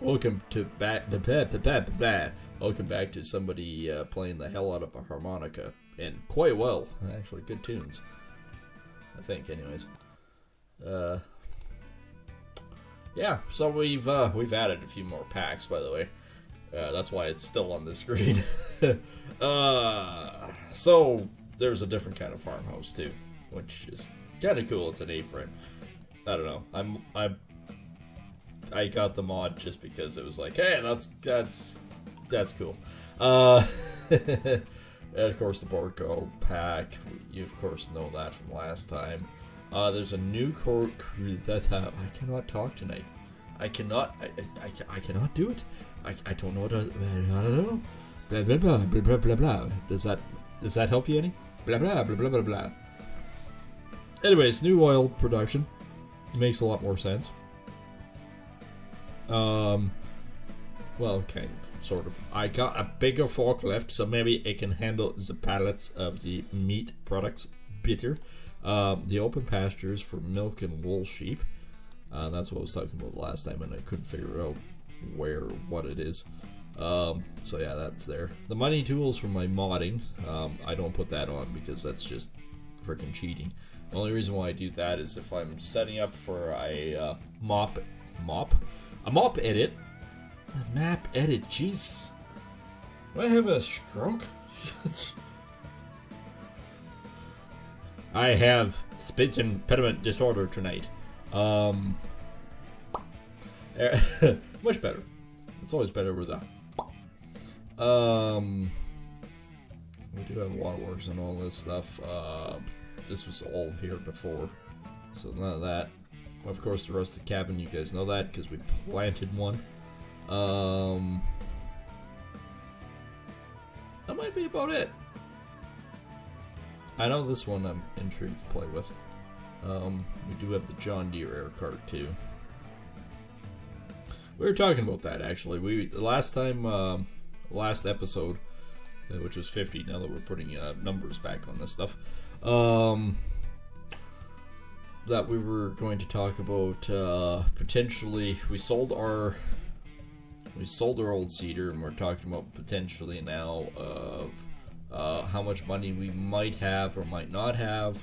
Welcome back to somebody playing the hell out of a harmonica, and quite well, actually. Good tunes, I think. Anyways, yeah. So we've added a few more packs, by the way. That's why it's still on the screen. So there's a different kind of farmhouse too, which is kind of cool. It's an A-frame. I don't know. I got the mod just because it was like, hey, that's cool. And of course the Borco pack. You of course know that from last time. There's a new that I cannot talk tonight. I cannot do it. I don't know what I don't know. Blah blah blah blah blah blah blah. Does that help you any? Blah blah blah blah blah blah. Anyways, new oil production. It makes a lot more sense. Well, kind of, sort of. I got a bigger forklift, so maybe it can handle the pallets of the meat products better. The open pastures for milk and wool sheep. That's what I was talking about last time, and I couldn't figure out what it is. So yeah, that's there. The mining tools for my modding. I don't put that on because that's just freaking cheating. The only reason why I do that is if I'm setting up for a map edit, Jesus. Do I have a stroke? I have speech impediment disorder tonight. Much better. It's always better with that. We do have waterworks and all this stuff. This was all here before, so none of that. Of course, the rustic cabin, you guys know that because we planted one. That might be about it. I know this one I'm intrigued to play with. We do have the John Deere air cart too. We were talking about that actually. Last episode, which was 50. Now that we're putting numbers back on this stuff. That we were going to talk about potentially we sold our old cedar, and we're talking about potentially now of how much money we might have or might not have,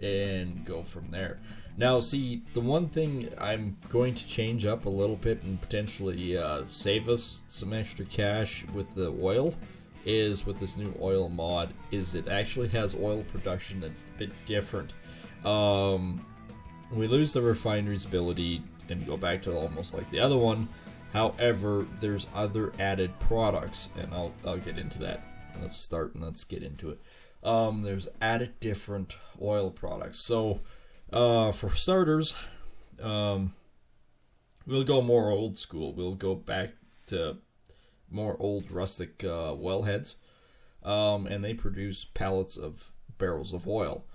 and go from there. Now, see, the one thing I'm going to change up a little bit and potentially save us some extra cash with the oil is with this new oil mod is it actually has oil production that's a bit different. We lose the refinery's ability and go back to almost like the other one. However, there's other added products, and I'll get into that. Let's start and let's get into it. There's added different oil products. So, for starters, we'll go more old school. We'll go back to more old rustic wellheads, and they produce pallets of barrels of oil,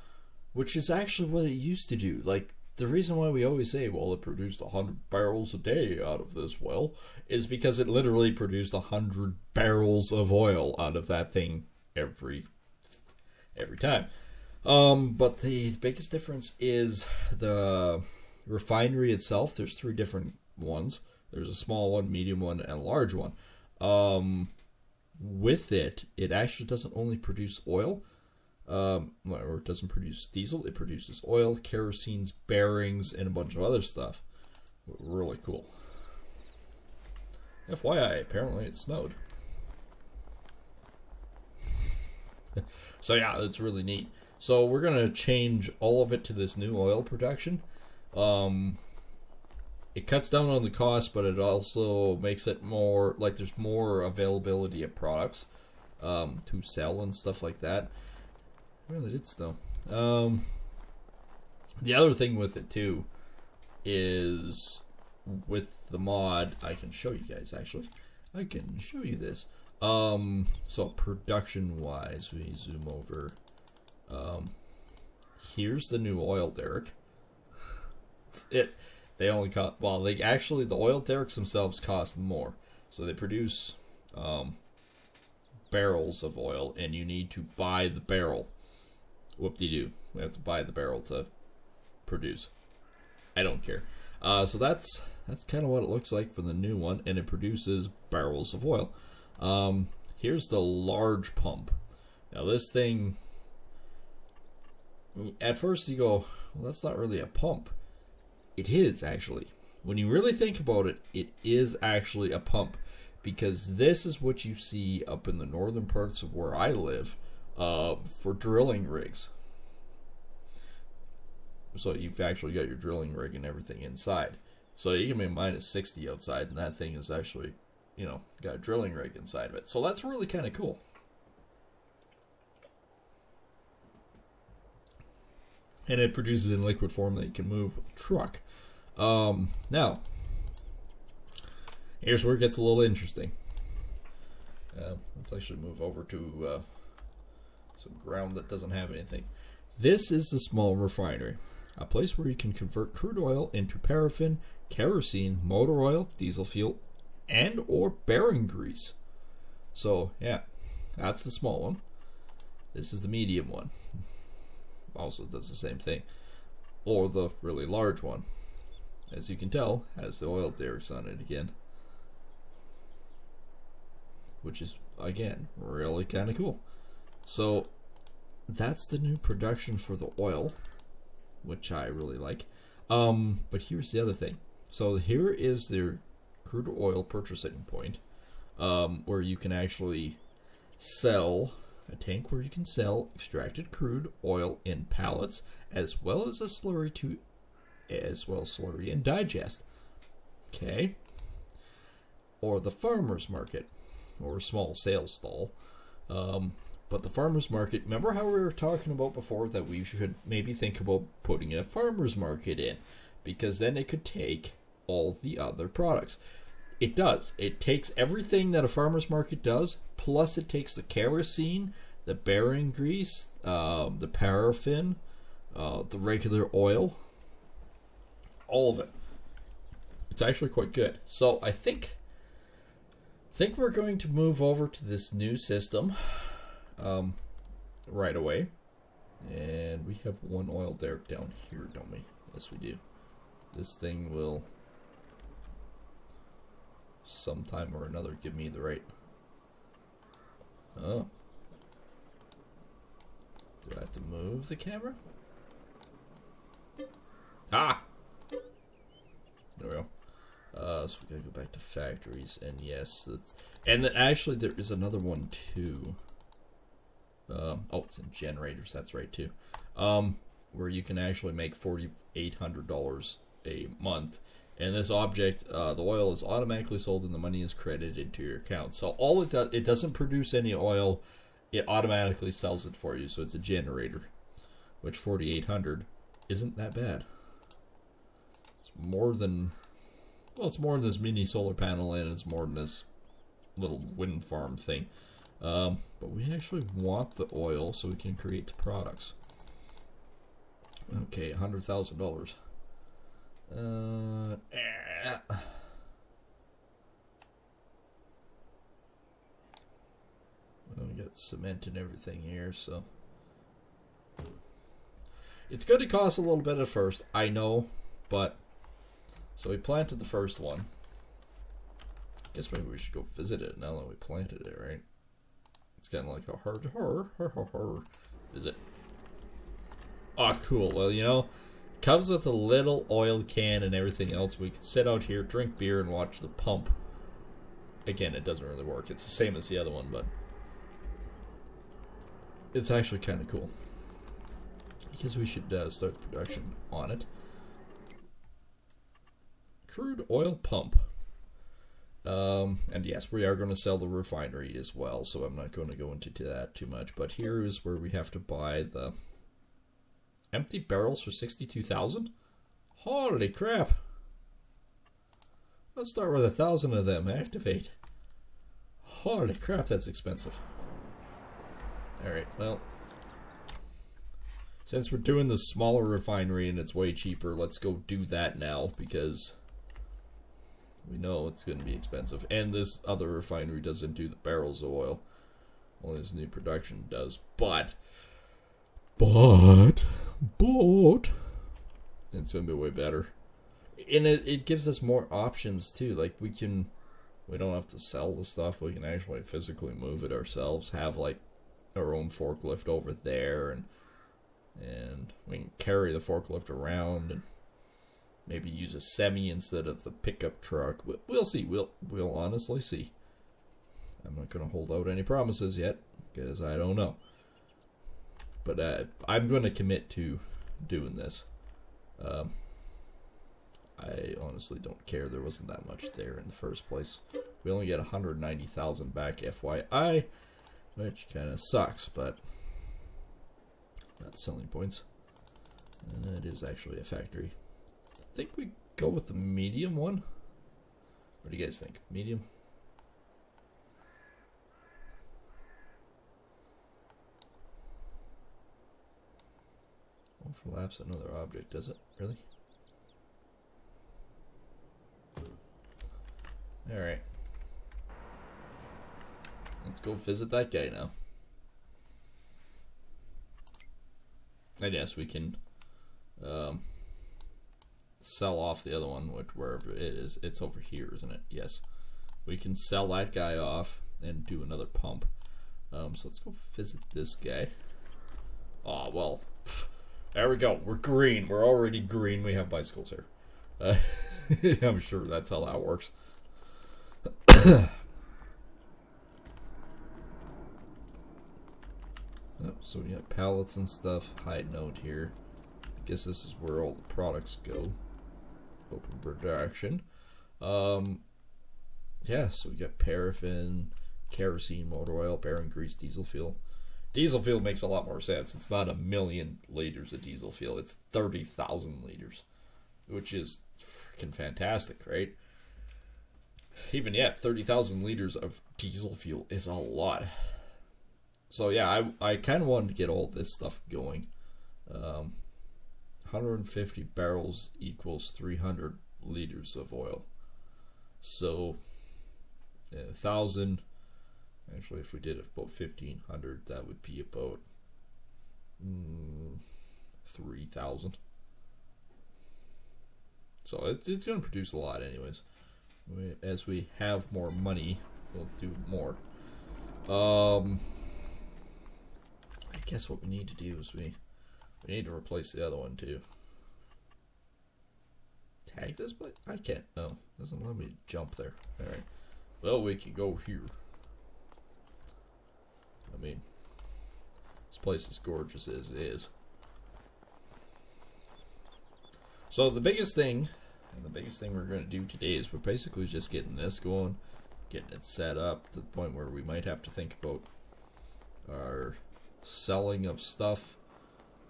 which is actually what it used to do. Like, the reason why we always say, well, it produced 100 barrels a day out of this well, is because it literally produced 100 barrels of oil out of that thing every time. But the biggest difference is the refinery itself. There's 3 different ones. There's a small one, medium one, and a large one. With it actually doesn't only produce oil, or it doesn't produce diesel. It produces oil, kerosene, bearings, and a bunch of other stuff. Really cool. FYI, apparently it snowed. So yeah, it's really neat. So we're gonna change all of it to this new oil production. It cuts down on the cost, but it also makes it more like there's more availability of products to sell and stuff like that. It really did snow. The other thing with it too is with the mod, I can show you guys actually. I can show you this. So production wise, we zoom over. Here's the new oil derrick. They only cost, well, the oil derricks themselves cost more. So they produce barrels of oil, and you need to buy the barrel. Whoop-de-doo. We have to buy the barrel to produce. I don't care. So that's that's kind of what it looks like for the new one, and it produces barrels of oil. Here's the large pump. Now this thing, at first you go, well, that's not really a pump. It is actually. When you really think about it, it is actually a pump, because this is what you see up in the northern parts of where I live for drilling rigs. So you've actually got your drilling rig and everything inside. So you can be minus 60 outside, and that thing is actually, you know, got a drilling rig inside of it. So that's really kind of cool. And it produces in liquid form that you can move with a truck. Now, here's where it gets a little interesting. Let's actually move over to some ground that doesn't have anything. This is a small refinery. A place where you can convert crude oil into paraffin, kerosene, motor oil, diesel fuel, and or bearing grease. So, yeah, that's the small one. This is the medium one. Also does the same thing. Or the really large one. As you can tell, has the oil derricks on it again. Which is, again, really kind of cool. So, that's the new production for the oil, which I really like. But here's the other thing. So here is their crude oil purchasing point, where you can actually sell a tank where you can sell extracted crude oil in pallets, as well as a slurry and digest. Okay. Or the farmer's market, or small sales stall. But the farmer's market, remember how we were talking about before that we should maybe think about putting a farmer's market in, because then it could take all the other products. It does. It takes everything that a farmer's market does, plus it takes the kerosene, the bearing grease, the paraffin, the regular oil, all of it. It's actually quite good. So I think we're going to move over to this new system right away. And we have one oil derrick down here, don't we? Yes, we do. This thing will sometime or another give me the right. Oh. Do I have to move the camera? Ah! There we go. So we gotta go back to factories, and yes, that's, and then actually there is another one too. Oh, it's in generators. That's right too. Where you can actually make $4,800 a month, and this object, the oil is automatically sold and the money is credited into your account. So all it does, it doesn't produce any oil. It automatically sells it for you. So it's a generator, which 4,800 isn't that bad. It's more than, well, it's more than this mini solar panel, and it's more than this little wind farm thing. But we actually want the oil so we can create the products. Okay, $100,000. Well, we got cement and everything here, so it's going to cost a little bit at first, I know, but so we planted the first one. Guess maybe we should go visit it now that we planted it, right? It's kind of like a hard visit. Oh, cool. Well, you know, comes with a little oil can and everything else. We can sit out here, drink beer, and watch the pump. Again, it doesn't really work. It's the same as the other one, but it's actually kind of cool. Because we should start the production on it. Crude oil pump. And yes, we are going to sell the refinery as well, so I'm not going to go into that too much. But here is where we have to buy the empty barrels for 62,000. Holy crap! Let's start with 1,000 of them. Activate. Holy crap, that's expensive. Alright, well, since we're doing the smaller refinery and it's way cheaper, let's go do that now, because we know it's going to be expensive. And this other refinery doesn't do the barrels of oil. Only this new production does. But it's going to be way better. And it gives us more options too. Like we don't have to sell the stuff. We can actually physically move it ourselves. Have like our own forklift over there, and we can carry the forklift around and maybe use a semi instead of the pickup truck. We'll see. We'll honestly see. I'm not going to hold out any promises yet because I don't know. But I'm going to commit to doing this. I honestly don't care. There wasn't that much there in the first place. We only get 190,000 back, FYI, which kind of sucks, but that's selling points. And it is actually a factory. I think we go with the medium one. What do you guys think? Medium? Overlaps another object, does it? Really? Alright. Let's go visit that guy now. I guess we can sell off the other one, wherever it is. It's over here, isn't it? Yes. We can sell that guy off and do another pump. So let's go visit this guy. Oh, well. There we go. We're green. We're already green. We have bicycles here. I'm sure that's how that works. So we got pallets and stuff. Hide note here. I guess this is where all the products go. Open production. Yeah, so we got paraffin, kerosene, motor oil, bearing grease, diesel fuel. Diesel fuel makes a lot more sense. It's not 1 million liters of diesel fuel. It's 30,000 liters, which is freaking fantastic, right? Even yet, 30,000 liters of diesel fuel is a lot. So yeah, I kind of wanted to get all this stuff going. 150 barrels equals 300 liters of oil. So 1,000. Actually, if we did about 1,500, that would be about 3,000. So it's going to produce a lot anyways. As we have more money, we'll do more. I guess what we need to do is we need to replace the other one too. Tag this, but I can't. Oh, doesn't let me jump there. Alright. Well, we can go here. I mean, this place is gorgeous as it is. So the biggest thing, we're going to do today is we're basically just getting this going, getting it set up to the point where we might have to think about our selling of stuff,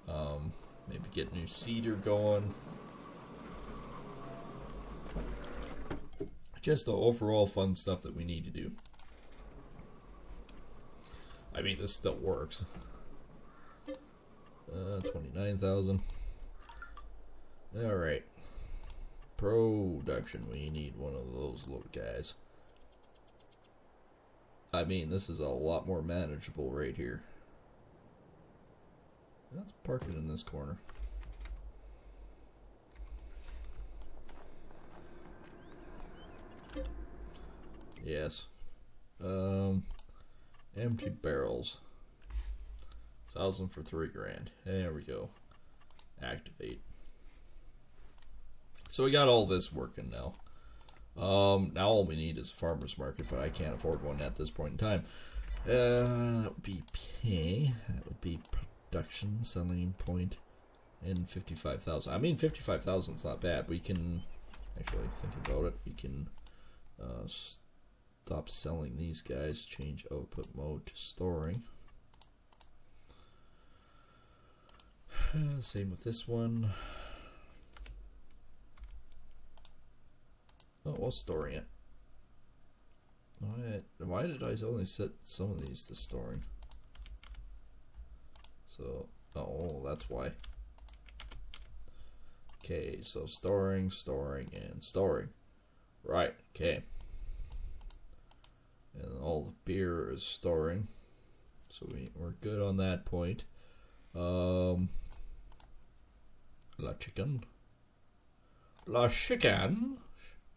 maybe get new seeder going. Just the overall fun stuff that we need to do. I mean, this still works. 29,000. Alright. Production. We need one of those little guys. I mean, this is a lot more manageable right here. Let's park it in this corner. Yes. Empty barrels. 1,000 for 3 grand. There we go. Activate. So we got all this working now. Now all we need is a farmer's market, but I can't afford one at this point in time. That would be pay. That would be production, selling point, and 55,000. I mean, 55,000 is not bad. We can actually think about it. We can stop selling these guys. Change output mode to storing. Same with this one. Oh, well, storing it. Why did I only set some of these to storing? So, oh, that's why. Okay, so storing, and storing. Right, okay. And all the beer is storing. So we're good on that point. La chicken. La chicken.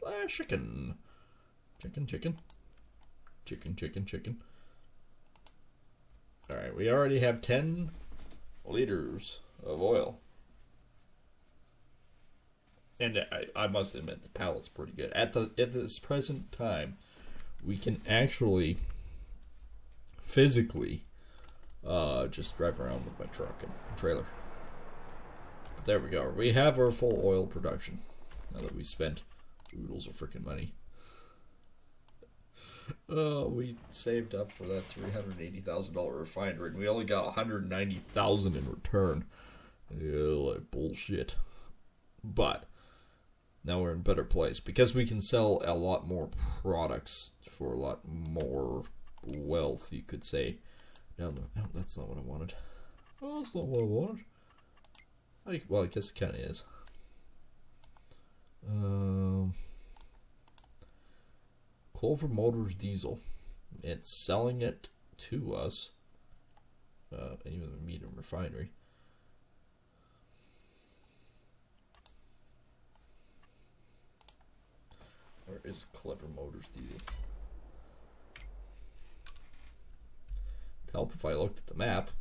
La chicken. Chicken. Alright, we already have 10 liters of oil. And I must admit, the pallet's pretty good. At this present time, we can actually physically just drive around with my truck and trailer. But there we go. We have our full oil production. Now that we spent oodles of freaking money. We saved up for that $380,000 refinery, and we only got $190,000 in return. Like bullshit. But now we're in a better place because we can sell a lot more products for a lot more wealth, you could say. No, that's not what I wanted. Oh, that's not what I wanted. Well, I guess it kind of is. Clover Motors diesel. It's selling it to us. Even the medium refinery. Where is Clever Motors diesel? It'd help if I looked at the map.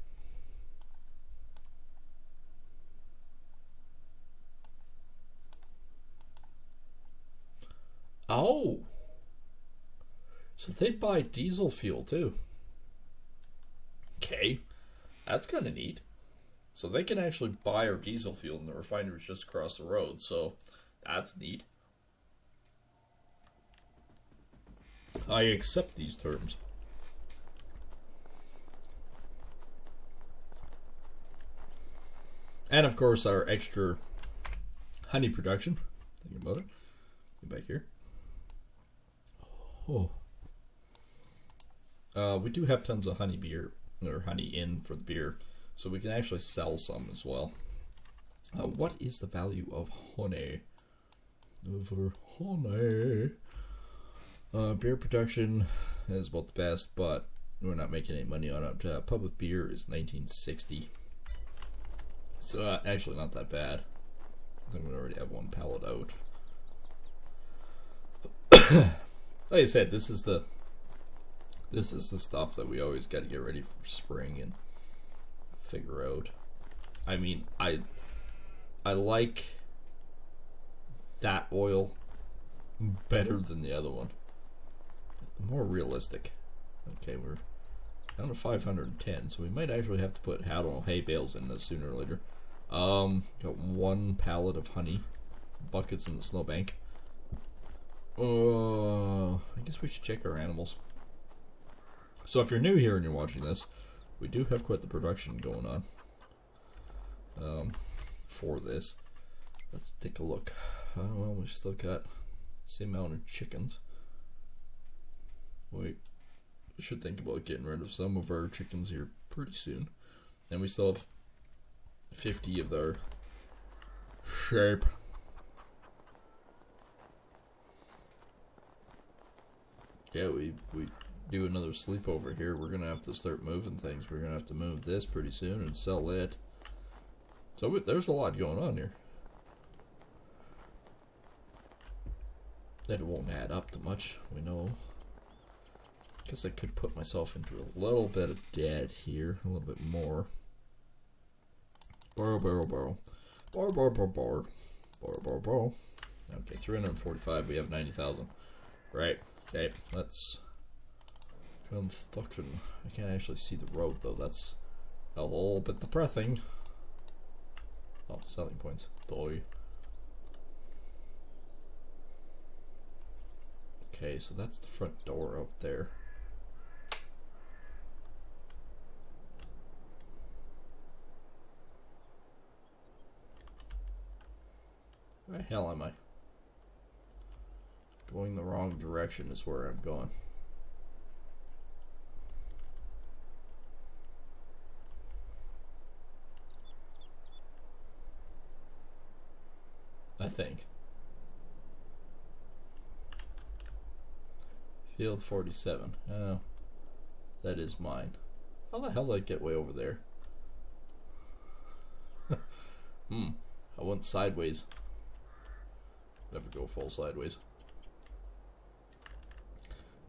Oh! So they buy diesel fuel too. Okay. That's kind of neat. So they can actually buy our diesel fuel and the refinery's just across the road. So that's neat. I accept these terms. And of course our extra honey production. Think about it. Get back here. Oh. We do have tons of honey beer, or honey in for the beer, so we can actually sell some as well. What is the value of honey? Over honey. Beer production is about the best, but we're not making any money on it. Public beer is 1960. So actually not that bad. I think we already have one pallet out. Like I said, this is the stuff that we always got to get ready for spring and figure out. I mean, I like that oil better than the other one. More realistic. Okay, we're down to 510, so we might actually have to put, I don't know, hay bales in this sooner or later. Got one pallet of honey, buckets in the snowbank. I guess we should check our animals. So if you're new here and you're watching this, we do have quite the production going on for this. Let's take a look. Well, we've still got the same amount of chickens. We should think about getting rid of some of our chickens here pretty soon. And we still have 50 of their sheep. Yeah, we do another sleepover here. We're gonna have to start moving things. We're gonna have to move this pretty soon and sell it. So there's a lot going on here. That won't add up to much, we know. Guess I could put myself into a little bit of debt here, a little bit more. Borrow. Okay, 345. We have 90,000. Right. Okay. Let's construction. I can't actually see the road though. That's a little bit depressing. Oh, selling points. Doy. Okay, so that's the front door out there. Where the hell am I? Going the wrong direction is where I'm going. I think. Field 47. Oh, that is mine. How the hell did I get way over there? I went sideways. Never go full sideways.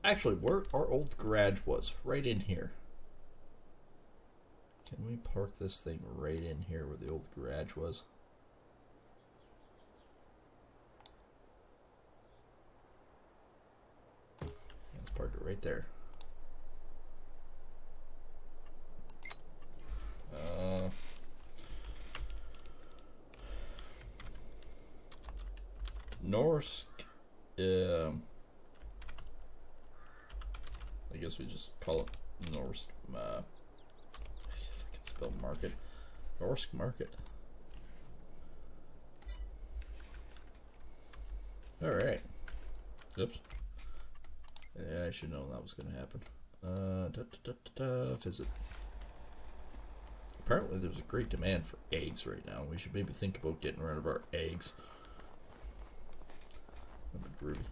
Actually, where our old garage was, right in here. Can we park this thing right in here where the old garage was? Let's park it right there. Norsk, I guess we just call it Norsk, if I can spell market. Norsk market. Alright. Oops. Yeah, I should know that was going to happen. Visit. Apparently there's a great demand for eggs right now. We should maybe think about getting rid of our eggs. That'd be groovy.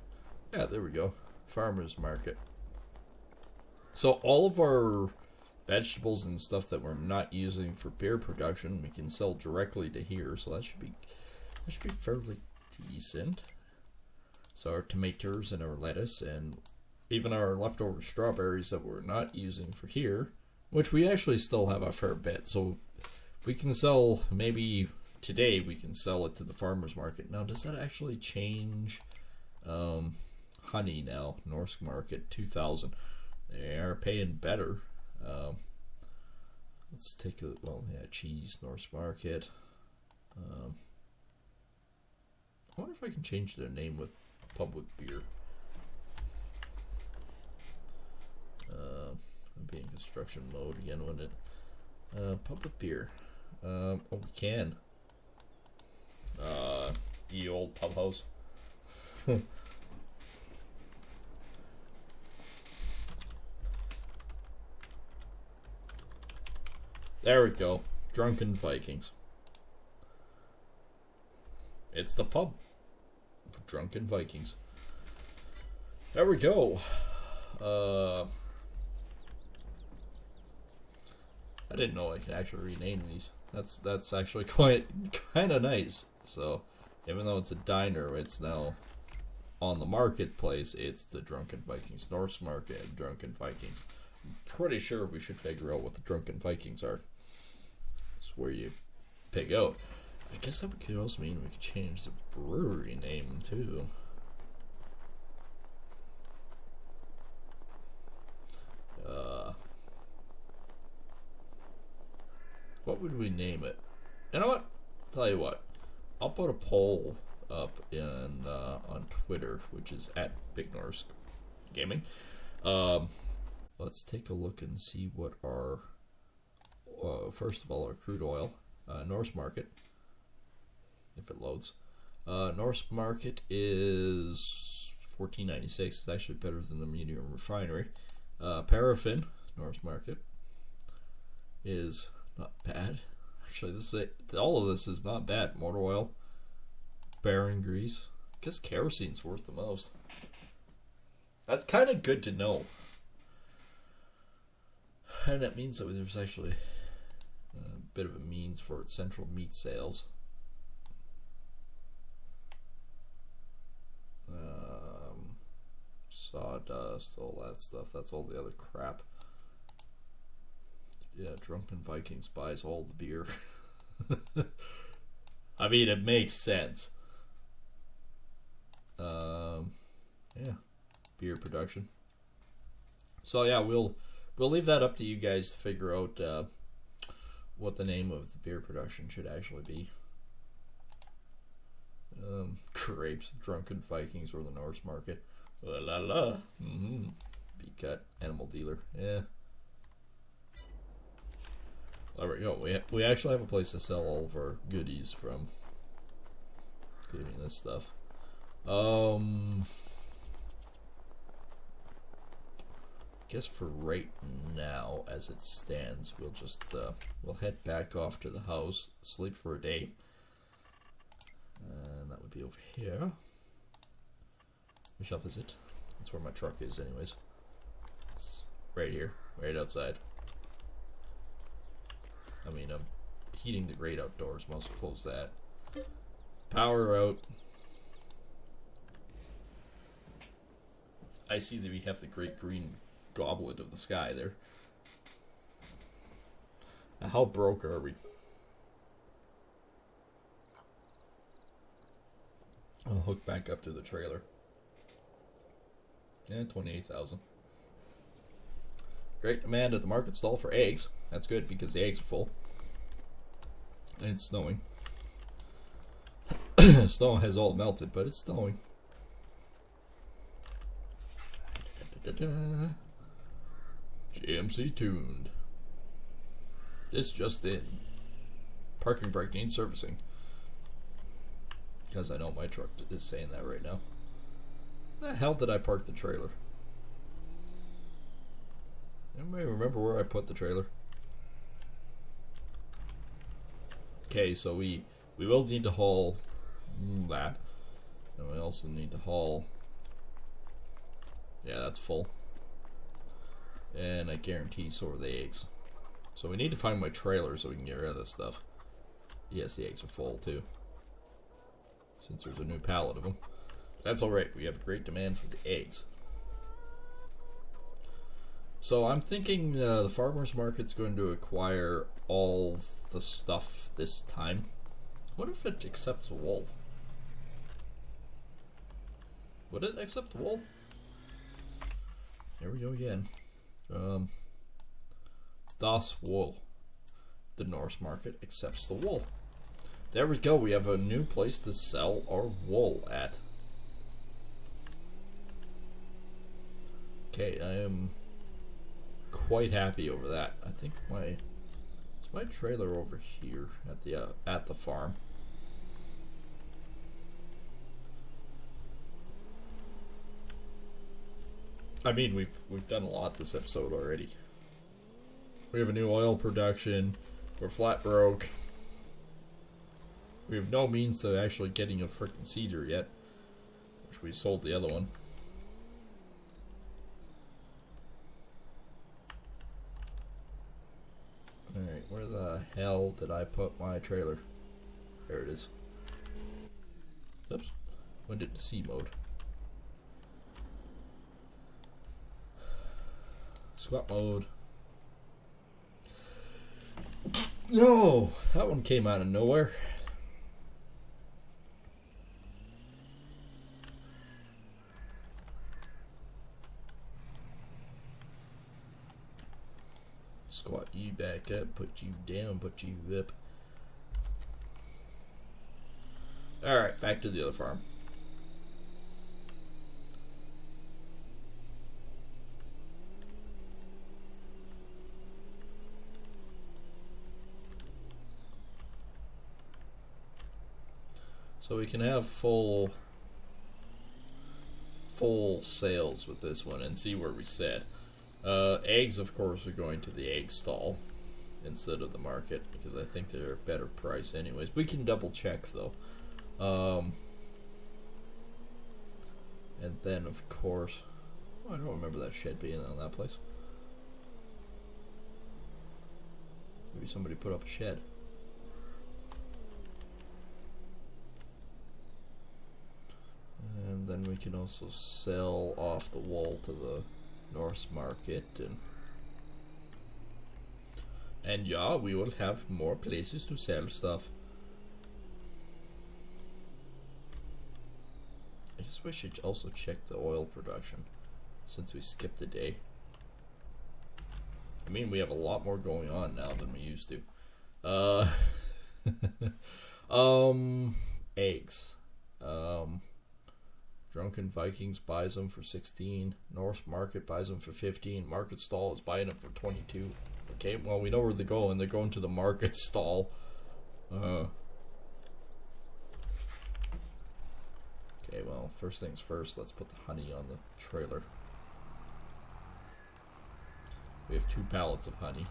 Yeah, there we go. Farmer's market. So all of our vegetables and stuff that we're not using for beer production, we can sell directly to here. So that should be fairly decent. So our tomatoes and our lettuce and even our leftover strawberries that we're not using for here, which we actually still have a fair bit. So we can sell, maybe today we can sell it to the farmer's market. Now, does that actually change? Honey now, Norsk market, 2,000. They are paying better. Let's take a, well, yeah, cheese, Norsk market. I wonder if I can change their name with public beer. I'll be in construction mode again, wouldn't it? Public beer. Oh, we can. Ye old pub house. There we go. Drunken Vikings. It's the pub. Drunken Vikings. There we go. I didn't know I could actually rename these. That's actually quite kind of nice. So, even though it's a diner, it's now on the marketplace. It's the Drunken Vikings, Norse Market, Drunken Vikings. I'm pretty sure we should figure out what the Drunken Vikings are. It's where you pick out. I guess that could also mean we could change the brewery name too. What would we name it? You know what? Tell you what. I'll put a poll up in on Twitter, which is at BigNorsk Gaming. Let's take a look and see what our first of all our crude oil, Norse market, if it loads. Norse market is $14.96. It's actually better than the medium refinery. Paraffin, Norse market, is not bad. Actually, this is all of this is not bad. Motor oil, bearing grease. I guess kerosene's worth the most. That's kind of good to know. And that means that there's actually a bit of a means for its central meat sales. Sawdust, all that stuff. That's all the other crap. Yeah, Drunken Vikings buys all the beer. I mean, it makes sense. Yeah, beer production. So yeah, we'll leave that up to you guys to figure out what the name of the beer production should actually be. Grapes, Drunken Vikings, or the Norse market. La la la. Beat cut, animal dealer. Yeah. There we go. We actually have a place to sell all of our goodies from, including this stuff. Guess for right now, as it stands, we'll just we'll head back off to the house, sleep for a day, and that would be over here. We shall visit. That's where my truck is, anyways. It's right here, right outside. I mean, I'm heating the great outdoors. Must close that. Power out. I see that we have the great green goblet of the sky there. Now, how broke are we? I'll hook back up to the trailer. Yeah, 28,000. Great demand at the market stall for eggs. That's good because the eggs are full. And it's snowing. Snow has all melted, but it's snowing. GMC tuned. This just in. Parking brake needs servicing. Because I know my truck is saying that right now. Where the hell did I park the trailer? Anybody remember where I put the trailer? Okay, so we will need to haul that. And we also need to haul... Yeah, that's full. And I guarantee so are the eggs. So we need to find my trailer so we can get rid of this stuff. Yes, the eggs are full too. Since there's a new pallet of them. That's alright, we have a great demand for the eggs. So I'm thinking the farmer's market's going to acquire all the stuff this time. What if it accepts wool? Would it accept wool? Here we go again. Das Wool. The Norse market accepts the wool. There we go, we have a new place to sell our wool at. Okay, I am quite happy over that. I think is my trailer over here at the farm. I mean, we've done a lot this episode already. We have a new oil production. We're flat broke. We have no means to actually getting a frickin' seeder yet, which we sold the other one. Alright, where the hell did I put my trailer? There it is. Oops. Went into C mode. Squat mode. No! That one came out of nowhere. Squat you back up, put you down, put you up. Alright, back to the other farm. So we can have full sales with this one and see where we sit. Eggs, of course, are going to the egg stall instead of the market because I think they're a better price anyways. We can double check though. And then, of course, I don't remember that shed being on that place. Maybe somebody put up a shed. And then we can also sell off the wool to the Norse market, and yeah, we will have more places to sell stuff. I guess we should also check the oil production since we skipped a day. I mean, we have a lot more going on now than we used to. Eggs. Drunken Vikings buys them for 16. Norse Market buys them for 15. Market Stall is buying them for 22. Okay, well, we know where they're going. They're going to the Market Stall. Okay, well, first things first, let's put the honey on the trailer. We have 2 pallets of honey.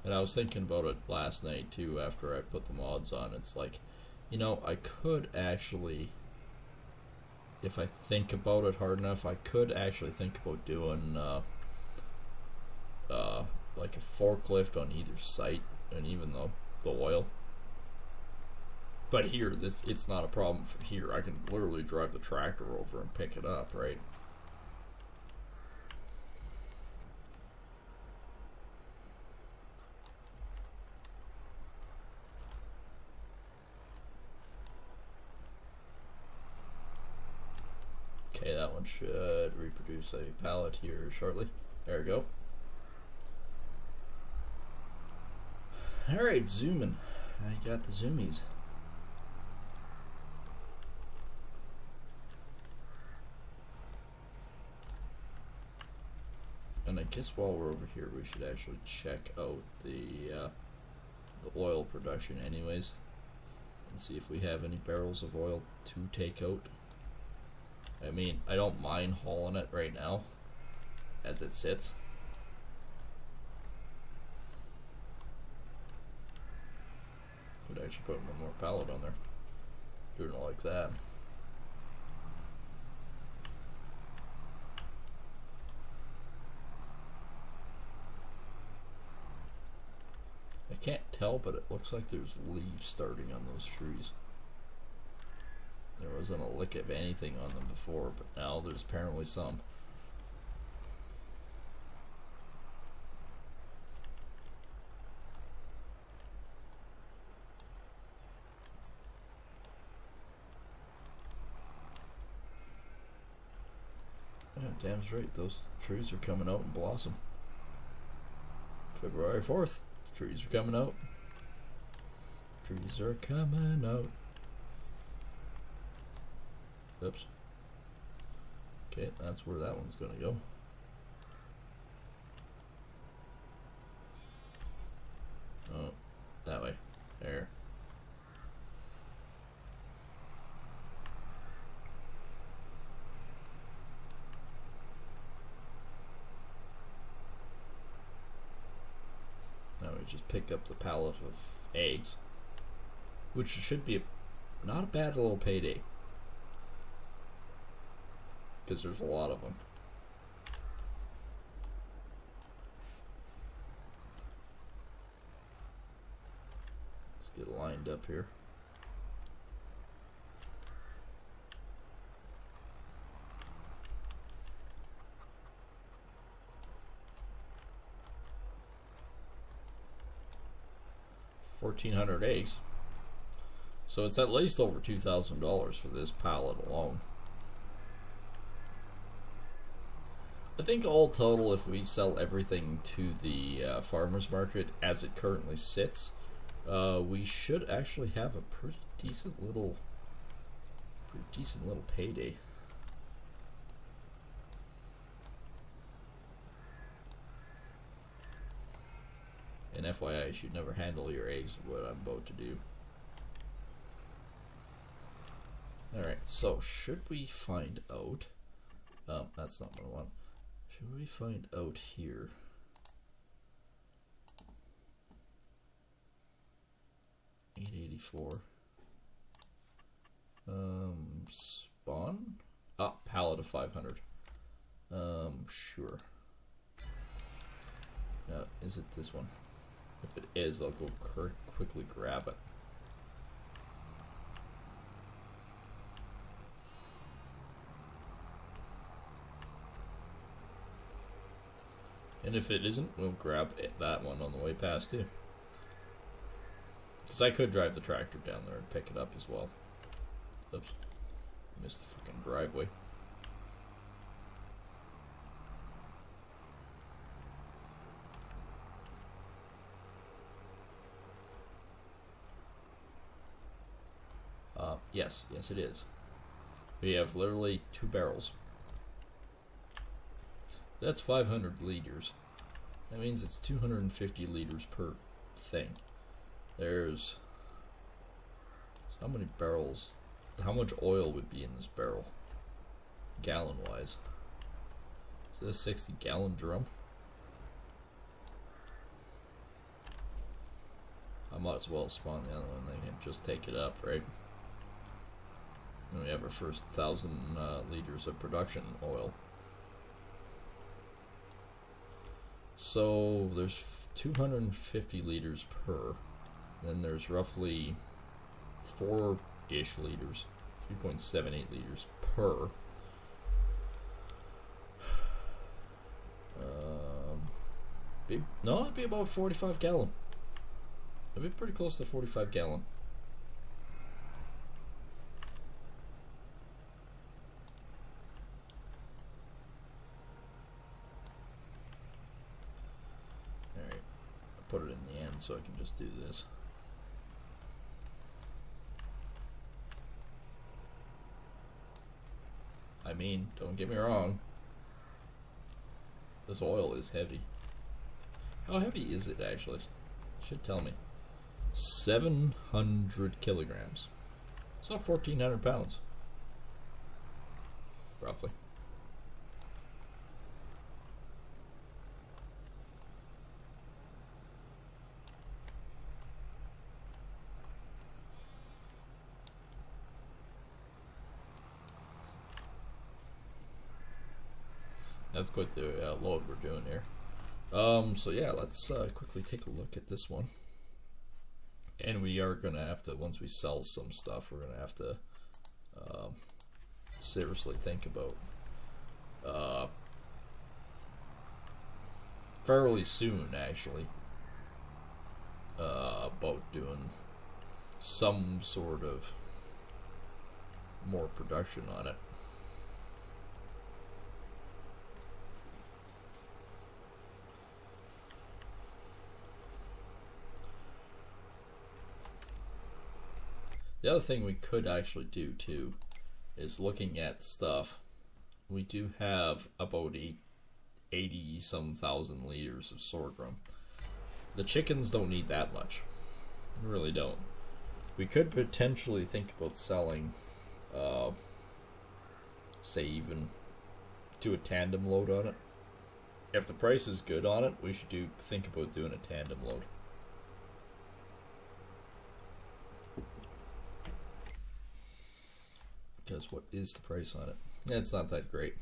And I was thinking about it last night too after I put the mods on. It's like, you know, I could actually, if I think about it hard enough, I could actually think about doing like like a forklift on either side, and even the oil. But here, it's not a problem for here. I can literally drive the tractor over and pick it up, right? Okay, that one should reproduce a pallet here shortly. There we go. Alright, zooming. I got the zoomies. And I guess while we're over here, we should actually check out the oil production anyways. And see if we have any barrels of oil to take out. I mean, I don't mind hauling it right now as it sits. Could actually put one more pallet on there. Doing it like that. I can't tell, but it looks like there's leaves starting on those trees. There wasn't a lick of anything on them before, but now there's apparently some. Yeah, damn straight, those trees are coming out and blossom. February 4th, trees are coming out. Trees are coming out. Oops. Okay, that's where that one's gonna go. Oh, that way. There. Now we just pick up the pallet of eggs, which should be not a bad little payday. Because there's a lot of them. Let's get lined up here. $1,400 eggs. So it's at least over $2,000 for this pallet alone. I think all total, if we sell everything to the farmer's market as it currently sits, we should actually have a pretty decent little payday. And FYI, you should never handle your eggs, what I'm about to do. Alright, so should we find out... that's not what I want. Should we find out here? $884. Spawn? Ah, pallet of 500. Sure. Now, is it this one? If it is, I'll go quickly grab it. And if it isn't, we'll grab that one on the way past too. Because I could drive the tractor down there and pick it up as well. Oops. Missed the fucking driveway. Yes it is. We have literally 2 barrels. That's 500 liters. That means it's 250 liters per thing. There's... So how many barrels... How much oil would be in this barrel? Gallon wise. Is this a 60 gallon drum? I might as well spawn the other one. They can just take it up, right? And we have our first 1,000 liters of production oil. So there's 250 liters per. Then there's roughly 4-ish liters, 3.78 liters per. No, it'd be about 45 gallon. It'd be pretty close to 45 gallon. Alright, I'll put it in the end so I can just do this. I mean, don't get me wrong. This oil is heavy. How heavy is it actually? It should tell me. 700 kilograms. So 1,400 pounds. Roughly. That's quite the load we're doing here. So yeah, let's quickly take a look at this one. And we are gonna have to, once we sell some stuff, we're gonna have to seriously think about fairly soon actually about doing some sort of more production on it. The other thing we could actually do too is looking at stuff. We do have about 80 some thousand liters of sorghum. The chickens don't need that much. They really don't. We could potentially think about selling, say even do a tandem load on it. If the price is good on it, we should think about doing a tandem load. Because what is the price on it? Yeah, it's not that great.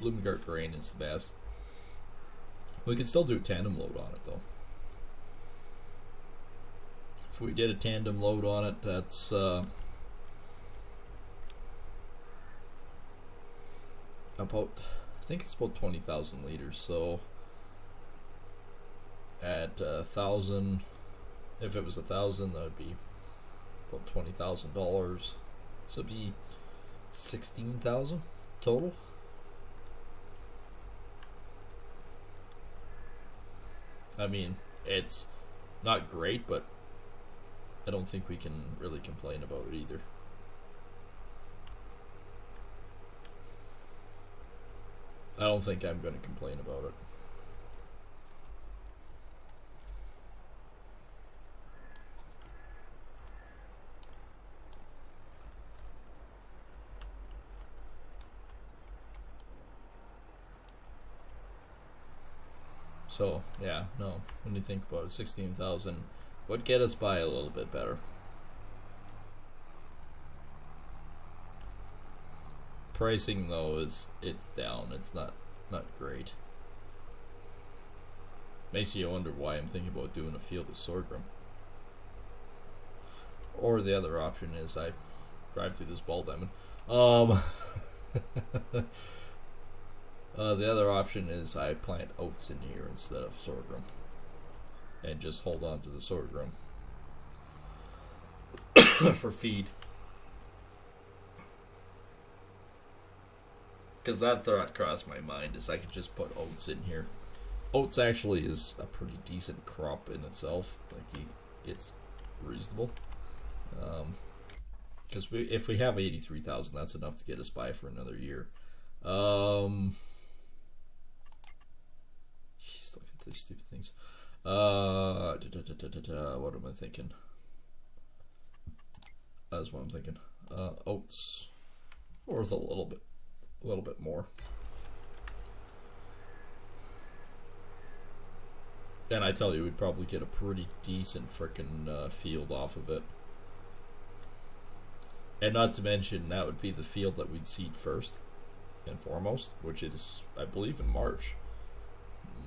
Bloomgart grain is the best. We could still do a tandem load on it though. If we did a tandem load on it, that's about, I think it's about 20,000 liters. So at 1,000, if it was 1,000, that would be about $20,000. So it'd be 16,000 total. I mean, it's not great, but I don't think we can really complain about it either. I don't think I'm going to complain about it. So, yeah, no, when you think about it, 16,000 would get us by a little bit better. Pricing, though, it's down. It's not great. Makes you wonder why I'm thinking about doing a field of sorghum. Or the other option is I drive through this ball diamond. The other option is I plant oats in here instead of sorghum. And just hold on to the sorghum for feed. Because that thought crossed my mind, is I could just put oats in here. Oats actually is a pretty decent crop in itself. Like, it's reasonable. Because if we have 83,000, that's enough to get us by for another year. Jeez, look at these stupid things. What am I thinking? That's what I'm thinking. Oats worth a little bit more. And I tell you, we'd probably get a pretty decent frickin' field off of it. And not to mention, that would be the field that we'd seed first and foremost, which is, I believe, in March.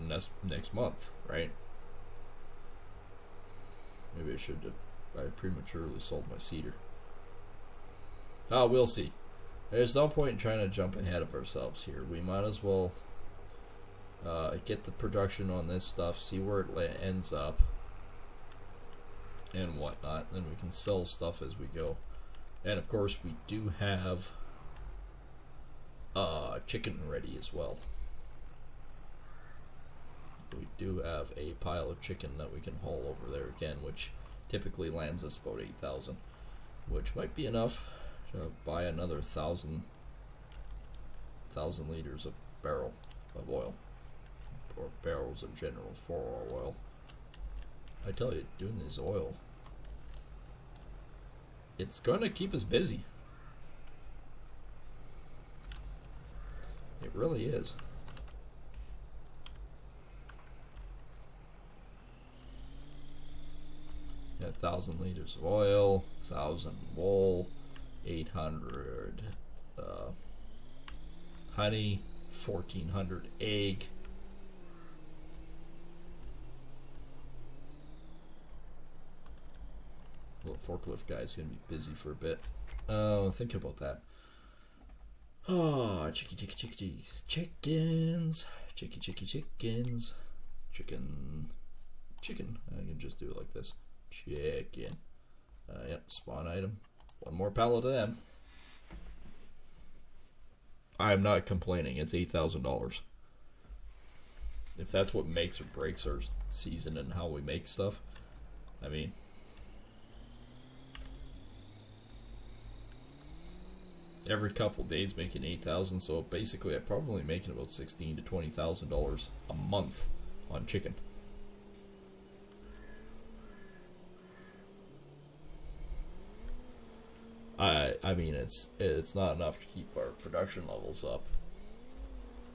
next month, right? Maybe I prematurely sold my cedar. Oh, we'll see. There's no point in trying to jump ahead of ourselves here. We might as well get the production on this stuff, see where it ends up, and whatnot. Then we can sell stuff as we go. And of course, we do have chicken ready as well. We do have a pile of chicken that we can haul over there again, which typically lands us about 8,000, which might be enough to buy another 1,000 liters of barrel of oil, or barrels in general for our oil. I tell you, doing this oil, it's gonna keep us busy. It really is. Yeah, 1,000 liters of oil, 1,000 wool, 800 honey, 1,400 egg. The forklift guy's gonna be busy for a bit. Think about that. Oh, chickens, chickens, chicken. I can just do it like this. Chicken. Yep, spawn item. One more pallet of them. I'm not complaining. It's $8,000. If that's what makes or breaks our season and how we make stuff, I mean, every couple days making 8,000, so basically I'm probably making about $16,000 to $20,000 a month on chicken. I mean, it's not enough to keep our production levels up,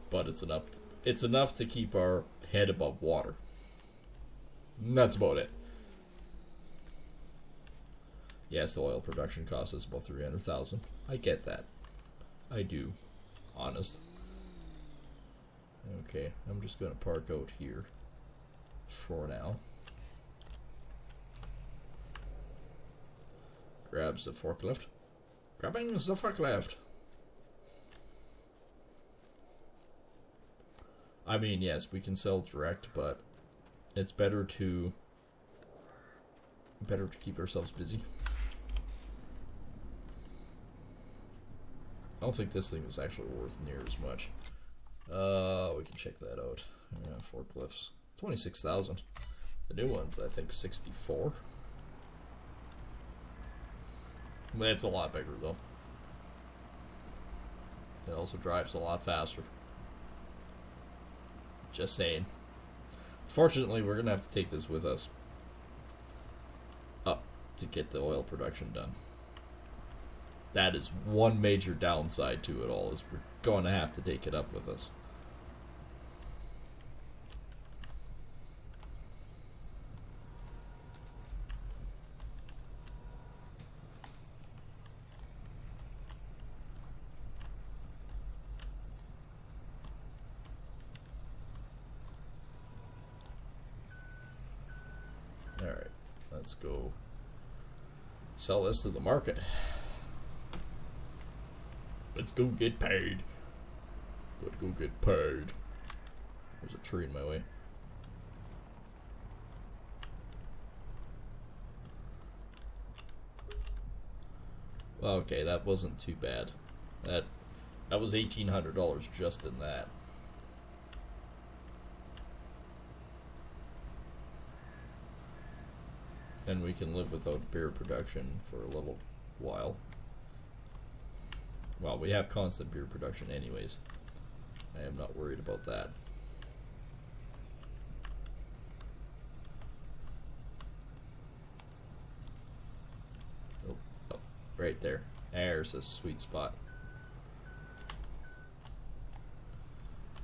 but it's enough to keep our head above water. And that's about it. Yes, the oil production cost us about 300,000. I get that. I do. Honest. Okay, I'm just gonna park out here for now. Grabs the forklift. Grabbing the forklift. I mean, yes, we can sell direct, but it's better to keep ourselves busy. I don't think this thing is actually worth near as much. We can check that out. Yeah, forklifts, 26,000. The new ones, I think, 64. It's a lot bigger though. It also drives a lot faster. Just saying. Fortunately, we're gonna have to take this with us up to get the oil production done. That is one major downside to it all, is we're going to have to take it up with us. Alright, let's go sell this to the market. Let's go get paid. Gotta go get paid. There's a tree in my way. Well, okay, that wasn't too bad. That was $1,800 just in that. And we can live without beer production for a little while. Well, we have constant beer production anyways. I am not worried about that. Oh, right there. There's a sweet spot.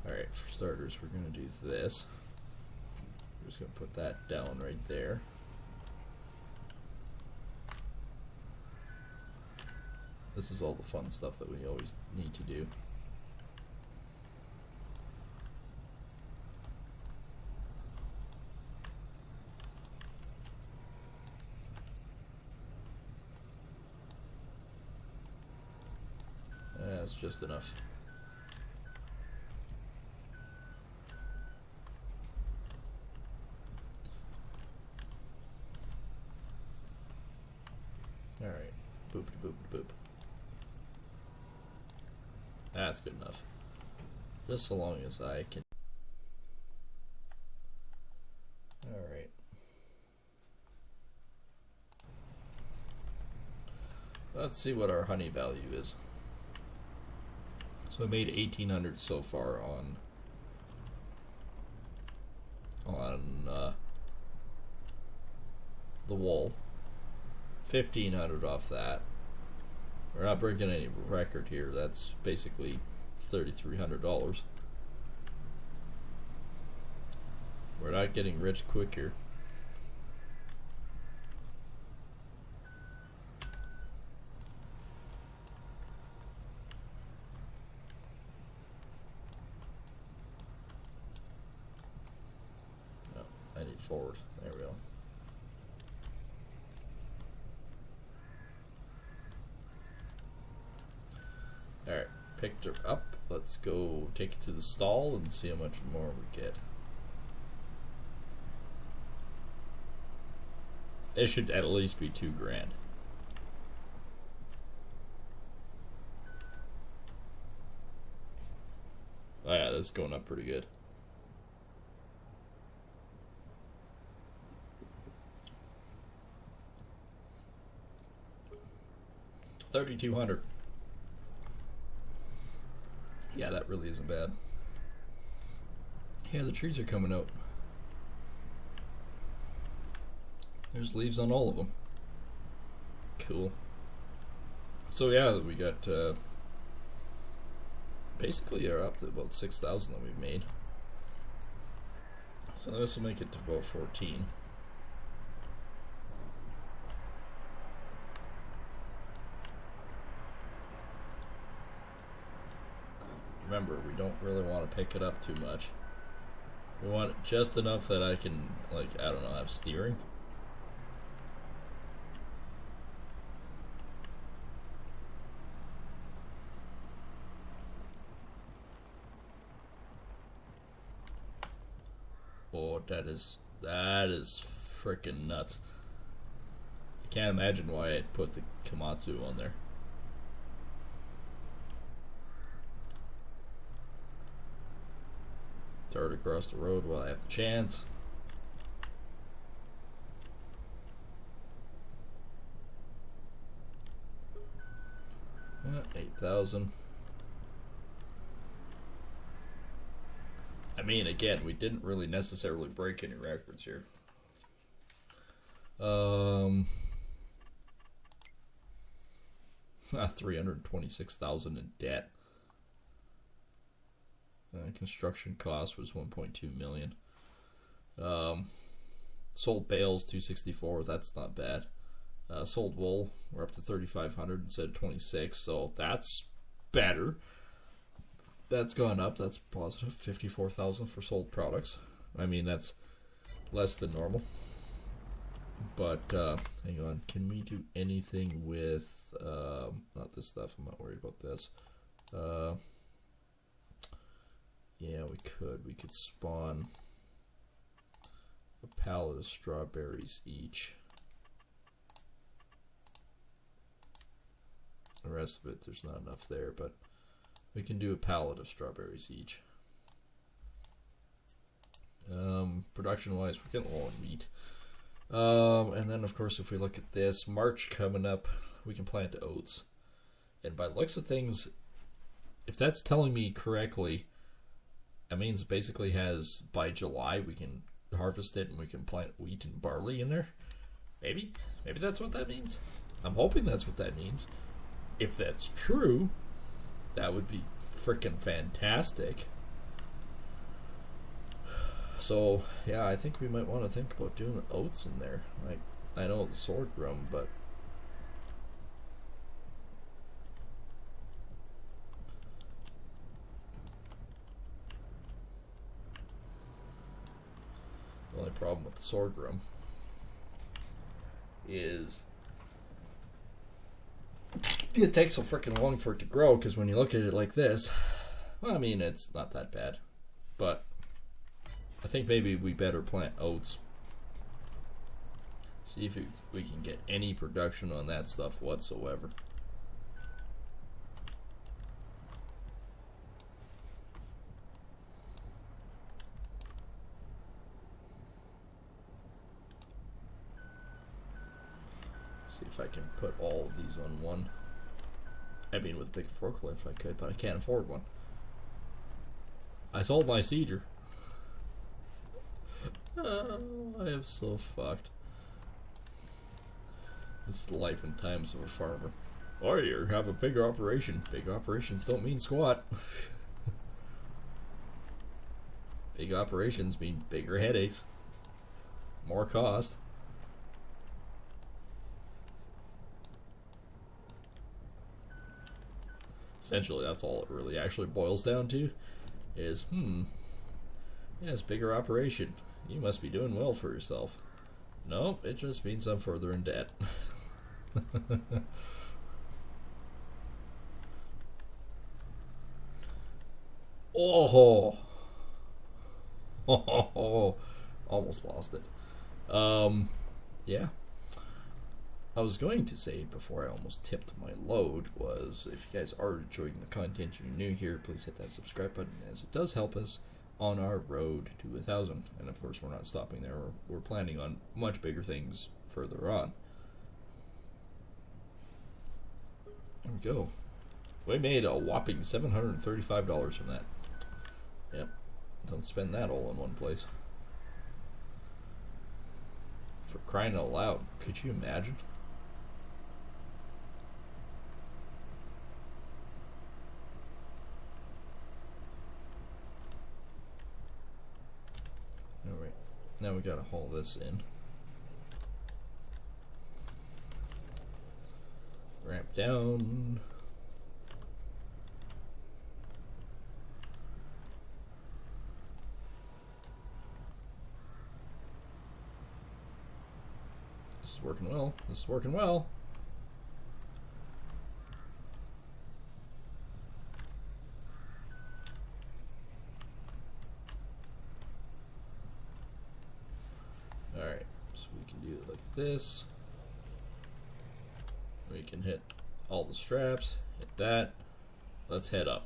Alright, for starters, we're going to do this. We're just going to put that down right there. This is all the fun stuff that we always need to do. That's just enough. Alright. Boop boop boop. That's good enough. Just so long as I can. Alright. Let's see what our honey value is. So I made 1,800 so far on the wool. 1,500 off that. We're not breaking any record here. That's basically $3,300. We're not getting rich quick here. Oh, I need forward. There we go. Alright, picked her up. Let's go take it to the stall and see how much more we get. It should at least be $2 grand. Oh yeah, this is going up pretty good. $3,200. Yeah, that really isn't bad. Yeah, the trees are coming out. There's leaves on all of them. Cool. So yeah, we got basically are up to about 6,000 that we've made. So this will make it to about 14. Remember, we don't really want to pick it up too much. We want it just enough that I can, like, I don't know, have steering. Oh, that is freaking nuts. I can't imagine why I put the Komatsu on there. Throw it across the road while I have a chance. 8,000. I mean, again, we didn't really necessarily break any records here. 326,000 in debt. Construction cost was 1.2 million. Sold bales 264. That's not bad. Sold wool, we're up to 3,500 instead of 26, so that's better. That's gone up. That's positive. 54,000 for sold products. I mean, that's less than normal. But hang on, can we do anything with not this stuff? I'm not worried about this. Yeah, we could. We could spawn a pallet of strawberries each. The rest of it, there's not enough there, but we can do a pallet of strawberries each. Production wise, we're getting low on meat. And then of course, if we look at this, March coming up, we can plant oats. And by the looks of things, if that's telling me correctly, that means it basically has, by July, we can harvest it and we can plant wheat and barley in there. Maybe that's what that means. I'm hoping that's what that means. If that's true, that would be freaking fantastic. So, yeah, I think we might want to think about doing oats in there. Like, I know it's sorghum, but the only problem with the sorghum is it takes so freaking long for it to grow, because when you look at it like this, well, I mean, it's not that bad. But I think maybe we better plant oats. See if we can get any production on that stuff whatsoever. See if I can put all of these on one. I mean, with a big forklift I could, but I can't afford one. I sold my seeder. Oh, I am so fucked. It's the life and times of a farmer. Or you have a bigger operation. Big operations don't mean squat. Big operations mean bigger headaches. More cost. Essentially, that's all it really actually boils down to. Is, yes, bigger operation. You must be doing well for yourself. Nope, it just means I'm further in debt. Oh. Oh, almost lost it. Yeah. I was going to say before I almost tipped my load was, if you guys are enjoying the content, you're new here, please hit that subscribe button, as it does help us on our road to 1,000. And of course, we're not stopping there. We're planning on much bigger things further on. There we go. We made a whopping $735 from that. Yep. Don't spend that all in one place. For crying out loud, could you imagine? Alright, now we gotta haul this in. Ramp down. This is working well. This is working well. Alright, so we can do it like this. We can hit all the straps, hit that. Let's head up.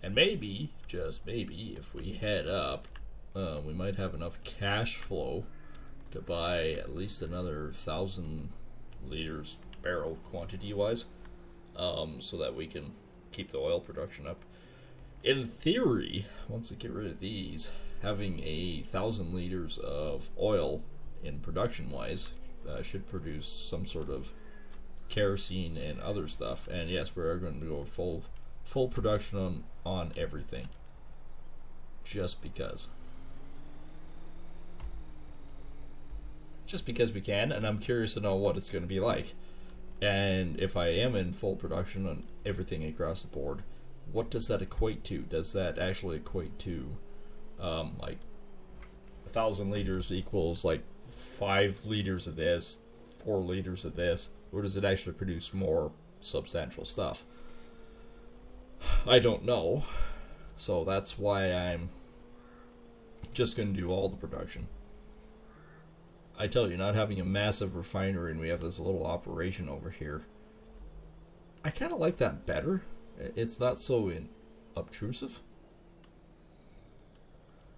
And maybe, just maybe, if we head up, we might have enough cash flow to buy at least another 1,000 liters barrel quantity wise, so that we can keep the oil production up. In theory, once we get rid of these, having 1,000 liters of oil in production wise should produce some sort of kerosene and other stuff. And yes, we're going to go full production on everything, just because we can, and I'm curious to know what it's going to be like. And if I am in full production on everything across the board, what does that equate to? Does that actually equate to like 1,000 liters equals like 5 liters of this, 4 liters of this, or does it actually produce more substantial stuff? I don't know. So that's why I'm just going to do all the production. I tell you, not having a massive refinery and we have this little operation over here, I kind of like that better. It's not so obtrusive.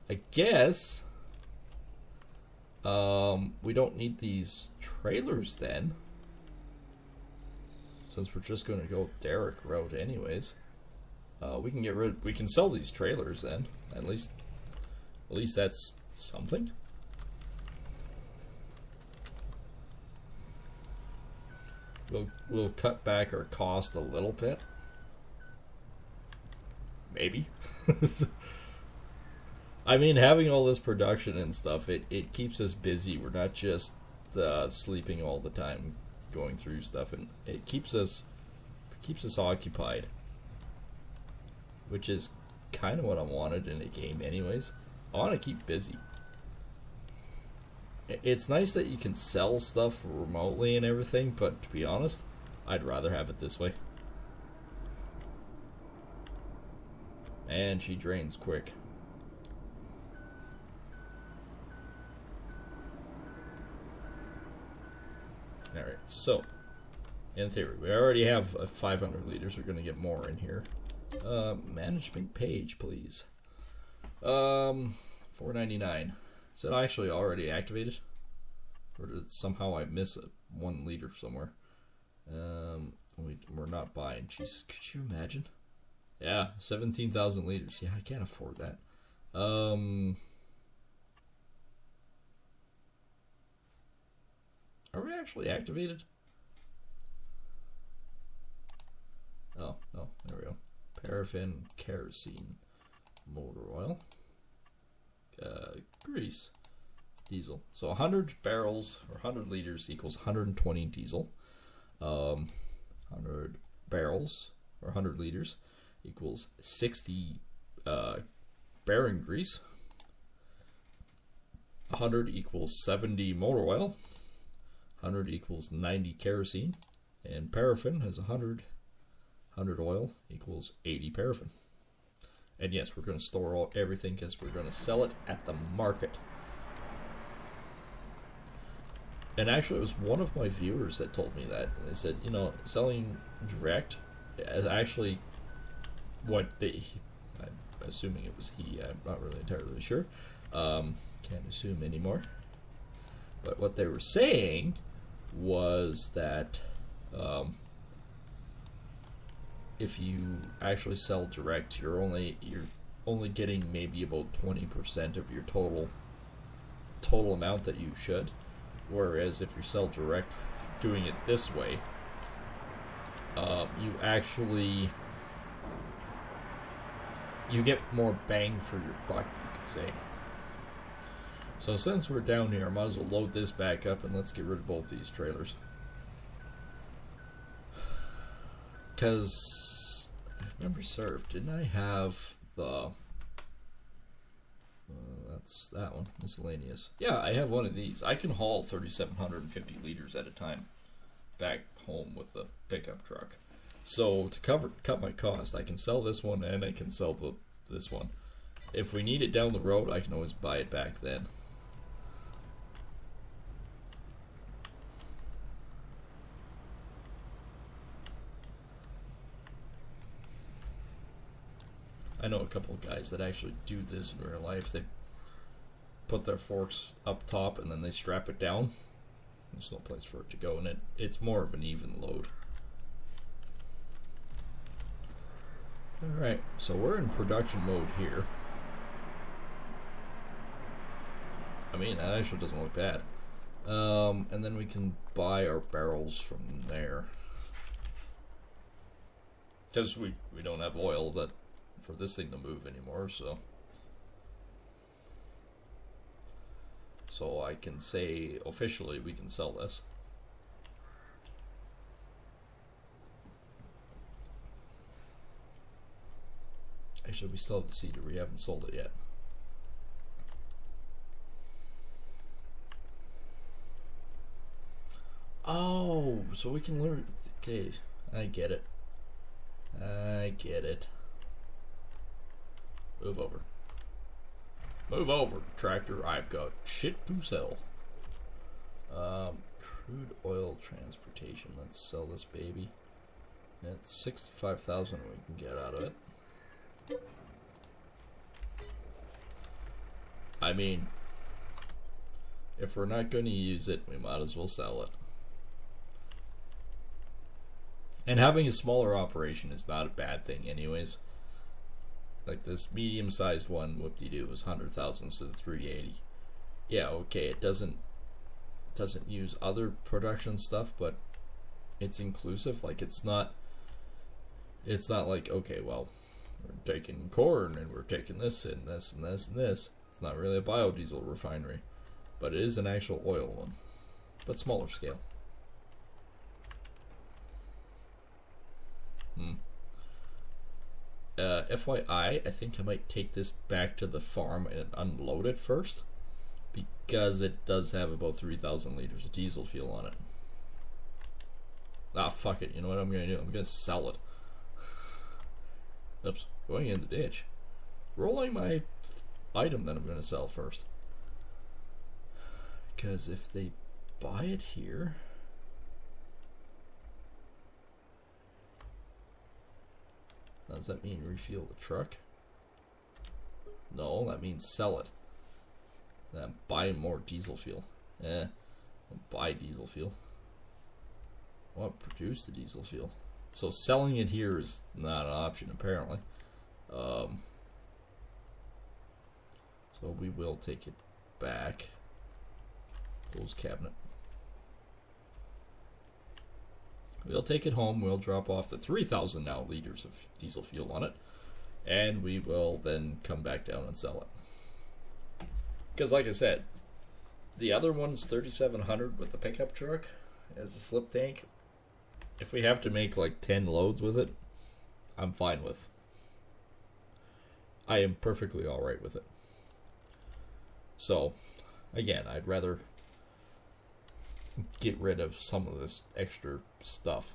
I guess we don't need these trailers then, since we're just going to go Derek route anyways. We can sell these trailers then. At least that's something. We'll cut back our cost a little bit. Maybe. I mean, having all this production and stuff, it keeps us busy. We're not just sleeping all the time, going through stuff, and it keeps us occupied, which is kind of what I wanted in a game anyways. I want to keep busy. it's nice that you can sell stuff remotely and everything, but to be honest, I'd rather have it this way. And she drains quick. Alright, so in theory, we already have 500 liters. We're going to get more in here. Management page, please. $4.99. Is it actually already activated? Or did somehow I miss 1 liter somewhere? We're not buying. Jeez, could you imagine? Yeah, 17,000 liters. Yeah, I can't afford that. Are we actually activated? Oh, no, there we go. Paraffin, kerosene, motor oil, grease, diesel. So 100 barrels or 100 liters equals 120 diesel. 100 barrels or 100 liters equals 60 bearing grease. 100 equals 70 motor oil. 100 equals 90 kerosene. And paraffin has 100 oil equals 80 paraffin. And yes, we're going to store everything because we're going to sell it at the market. And actually, it was one of my viewers that told me that. They said, you know, selling direct is actually what they... I'm assuming it was he. I'm not really entirely sure. Can't assume anymore. But what they were saying was that if you actually sell direct, you're only getting maybe about 20% of your total amount that you should. Whereas if you sell direct, doing it this way, you get more bang for your buck, you could say. So since we're down here, I might as well load this back up and let's get rid of both these trailers. Because, if memory served, didn't I have the... that's that one, miscellaneous. Yeah, I have one of these. I can haul 3,750 liters at a time back home with the pickup truck. So to cut my cost, I can sell this one and I can sell this one. If we need it down the road, I can always buy it back then. I know a couple of guys that actually do this in real life. They put their forks up top and then they strap it down. There's no place for it to go, and it's more of an even load. Alright, so we're in production mode here. I mean, that actually doesn't look bad. And then we can buy our barrels from there. Because we don't have oil that for this thing to move anymore, so I can say officially we can sell this. Actually, we still have the cedar. We haven't sold it yet. Oh, so we can learn. Okay, I get it. I get it. Move over. Move over, tractor. I've got shit to sell. Crude oil transportation. Let's sell this baby. It's 65,000 we can get out of it. I mean, if we're not going to use it, we might as well sell it. And having a smaller operation is not a bad thing anyways. Like this medium-sized one, whoop-de-doo, was 100,000 instead of 380. Yeah, okay, it doesn't use other production stuff, but it's inclusive. Like it's not like, okay, well, we're taking corn and we're taking this and this and this and this. It's not really a biodiesel refinery, but it is an actual oil one, but smaller scale. FYI, I think I might take this back to the farm and unload it first, because it does have about 3,000 liters of diesel fuel on it. Ah, fuck it. You know what I'm going to do? I'm going to sell it. Oops. Going in the ditch. Rolling my item that I'm going to sell first. Because if they buy it here... Does that mean refuel the truck? No, that means sell it. Then buy more diesel fuel. I'll buy diesel fuel. I want to produce the diesel fuel. So selling it here is not an option, apparently. So we will take it back. Close cabinet. We'll take it home. We'll drop off the 3,000 now liters of diesel fuel on it. And we will then come back down and sell it. Because like I said, the other one's 3,700 with the pickup truck as a slip tank. If we have to make like 10 loads with it, I'm fine with. I am perfectly alright with it. So, again, I'd rather get rid of some of this extra stuff.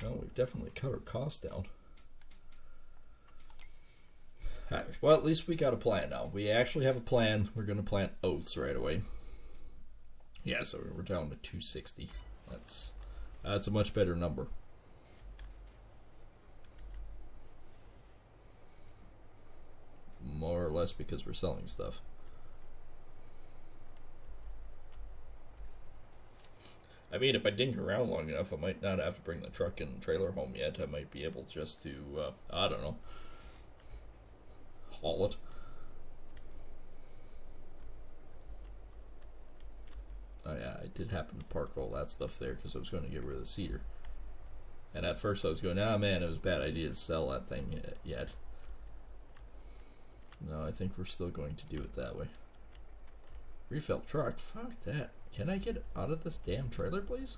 Well, we've definitely cut our costs down. Well, at least we got a plan now. We actually have a plan. We're going to plant oats right away. Yeah, so we're down to 260. That's a much better number. More or less because we're selling stuff. I mean, if I dink around long enough, I might not have to bring the truck and trailer home yet. I might be able just to, I don't know, haul it. Oh yeah, I did happen to park all that stuff there because I was going to get rid of the cedar. And at first I was going, ah man, it was a bad idea to sell that thing yet. No, I think we're still going to do it that way. Refill truck? Fuck that. Can I get out of this damn trailer, please?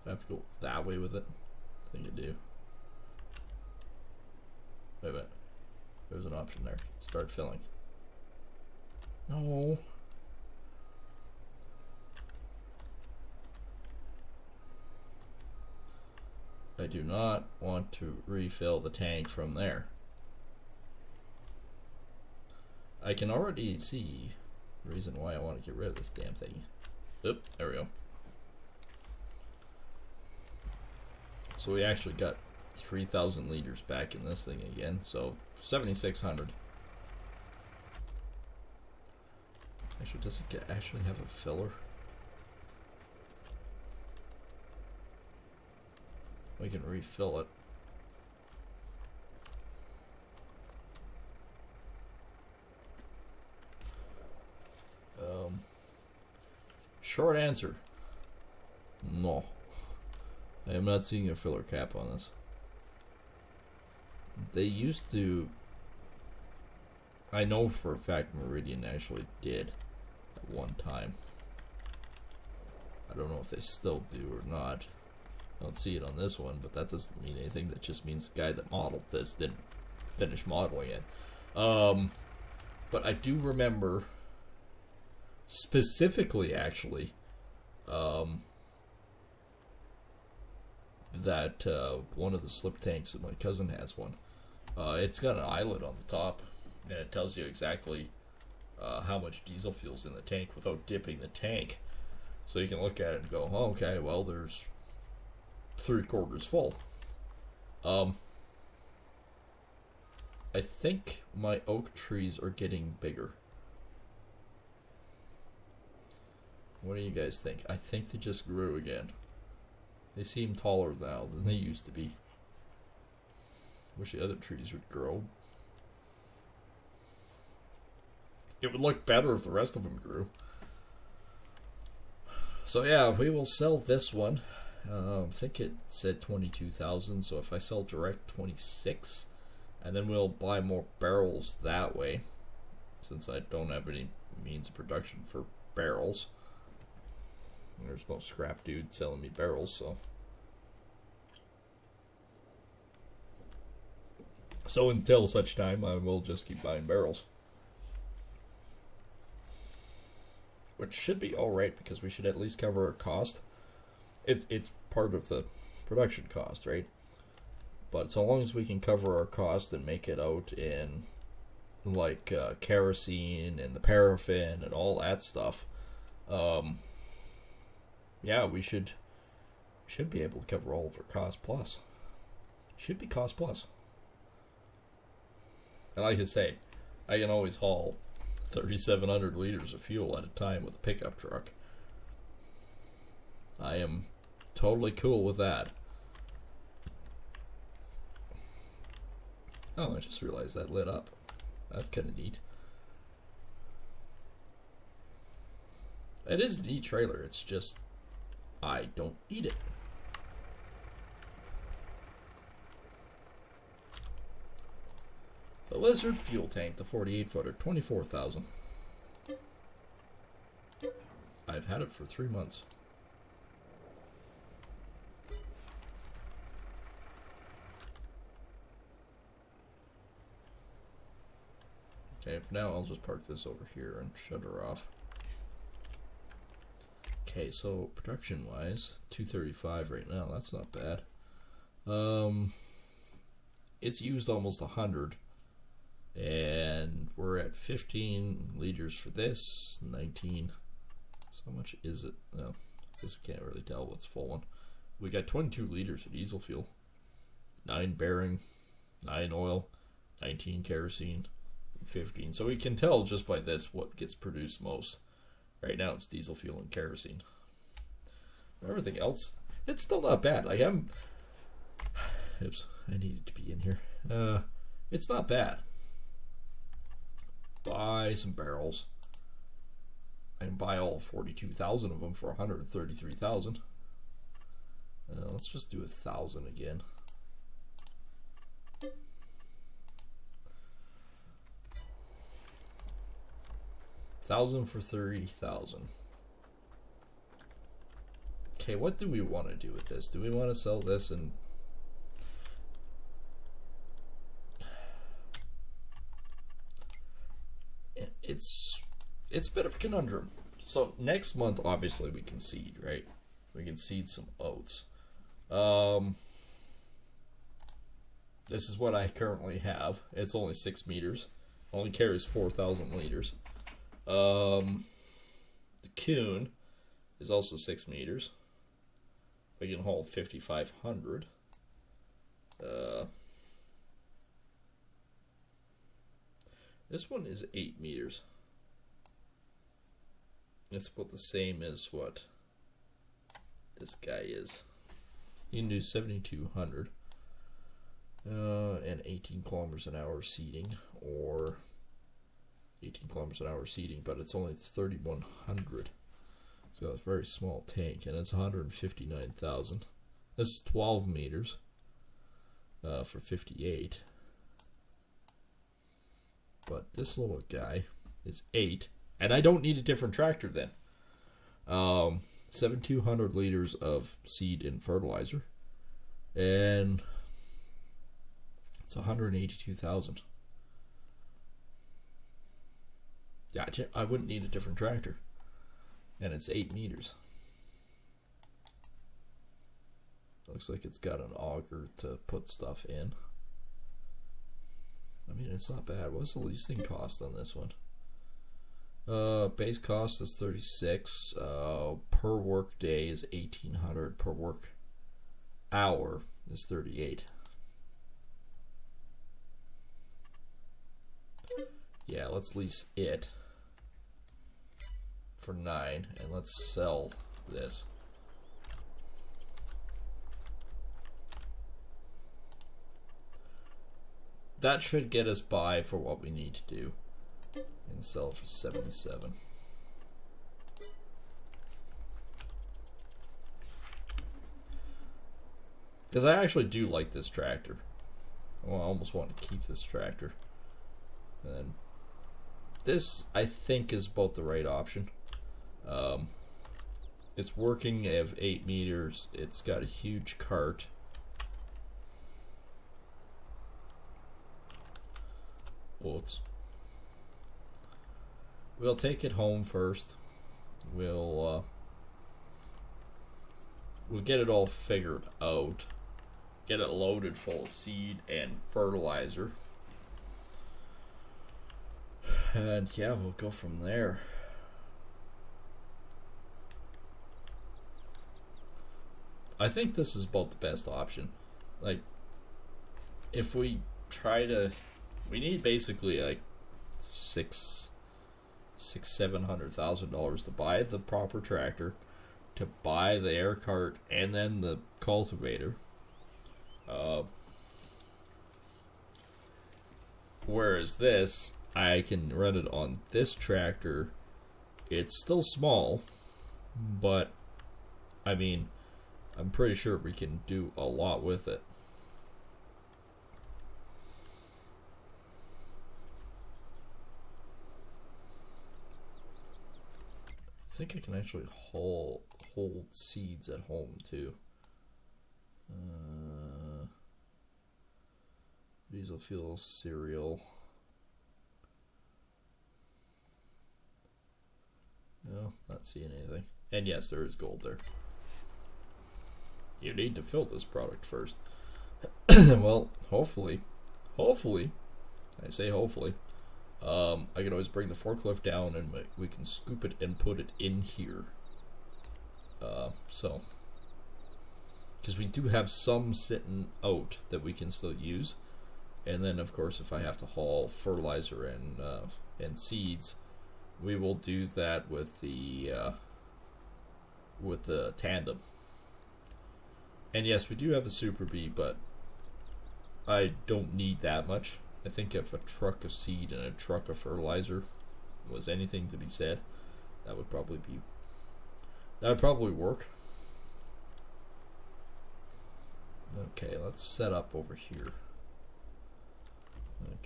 I have to go that way with it? I think I do. Wait a minute. There's an option there. Start filling. No. I do not want to refill the tank from there. I can already see the reason why I want to get rid of this damn thing. Oop, there we go. So we actually got 3,000 liters back in this thing again, so 7,600. Actually, does it actually have a filler? We can refill it. Short answer. No. I am not seeing a filler cap on this. They used to... I know for a fact Meridian actually did at one time. I don't know if they still do or not. I don't see it on this one, but that doesn't mean anything. That just means the guy that modeled this didn't finish modeling it. But I do remember specifically, actually, that one of the slip tanks that my cousin has one. It's got an eyelet on the top, and it tells you exactly how much diesel fuel's in the tank without dipping the tank. So you can look at it and go, oh, okay, well, there's 3/4 full. I think my oak trees are getting bigger. What do you guys think? I think they just grew again. They seem taller now than they used to be. Wish the other trees would grow. It would look better if the rest of them grew. So yeah, we will sell this one. I think it said 22,000, so if I sell direct, 26, and then we'll buy more barrels that way. since I don't have any means of production for barrels. And there's no scrap dude selling me barrels, so until such time, I will just keep buying barrels. Which should be alright, because we should at least cover our cost. It's part of the production cost, right? But so long as we can cover our cost and make it out in, like, kerosene and the paraffin and all that stuff, yeah, we should be able to cover all of our cost plus. Should be cost plus. And like I say, I can always haul 3,700 liters of fuel at a time with a pickup truck. I am totally cool with that. Oh, I just realized that lit up. That's kind of neat. It is a neat trailer, it's just I don't need it. The Lizard fuel tank, the 48-footer, 24,000. I've had it for 3 months. Okay, for now I'll just park this over here and shut her off. Okay, so production-wise, 235 right now. That's not bad. It's used almost 100. And we're at 15 liters for this, 19. So how much is it? No, I guess we can't really tell what's full one. We got 22 liters of diesel fuel, 9 bearing, 9 oil, 19 kerosene, 15. So we can tell just by this what gets produced most. Right now it's diesel fuel and kerosene. Everything else, it's still not bad. Like oops, I needed to be in here. It's not bad. Buy some barrels. I can buy all 42,000 of them for 133,000. Let's just do 1,000 again. $1,000 for 30,000. Okay, what do we want to do with this? Do we want to sell this and it's a bit of a conundrum. So next month, obviously, we can seed, right? We can seed some oats. This is what I currently have. It's only 6 meters. Only carries 4,000 liters. The Coon is also 6 meters. We can haul 5,500. This one is 8 meters. It's about the same as what this guy is. You can do 7,200 and 18 kilometers an hour seating, or 18 kilometers an hour seating, but it's only 3,100. So it's a very small tank, and it's 159,000. This is 12 meters for 58. But this little guy is 8, and I don't need a different tractor then. 7,200 liters of seed and fertilizer, and it's 182,000. Yeah, I wouldn't need a different tractor, and it's 8 meters. Looks like it's got an auger to put stuff in. I mean, it's not bad. What's the leasing cost on this one? Base cost is 36. Per work day is 1,800. Per work hour is 38. Yeah, let's lease it for 9, and let's sell this. That should get us by for what we need to do, and sell for 77. Because I actually do like this tractor. Well, I almost want to keep this tractor and then this I think is about the right option. It's working at 8 meters. It's got a huge cart. We'll take it home first. We'll get it all figured out. Get it loaded full of seed and fertilizer. And yeah, we'll go from there. I think this is about the best option. Like, if we try to, we need basically like $700,000 to buy the proper tractor, to buy the air cart, and then the cultivator. Whereas this, I can run it on this tractor. It's still small, but I mean, I'm pretty sure we can do a lot with it. I think I can actually hold seeds at home too. Diesel fuel, cereal. No, not seeing anything. And yes, there is gold there. You need to fill this product first. Well, hopefully, I say hopefully, I can always bring the forklift down and we can scoop it and put it in here. So, because we do have some sitting out that we can still use, and then of course if I have to haul fertilizer and seeds, we will do that with the tandem. And yes, we do have the Super Bee, but I don't need that much. I think if a truck of seed and a truck of fertilizer was anything to be said, that would probably work. Okay, let's set up over here.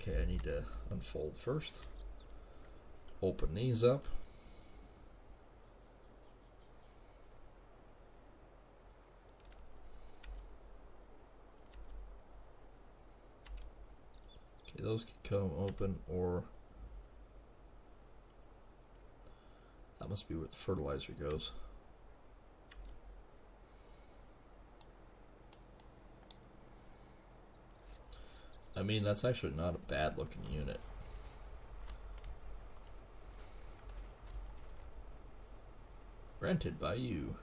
Okay, I need to unfold first. Open these up. Okay, those can come open, or that must be where the fertilizer goes. I mean, that's actually not a bad looking unit. Rented by you.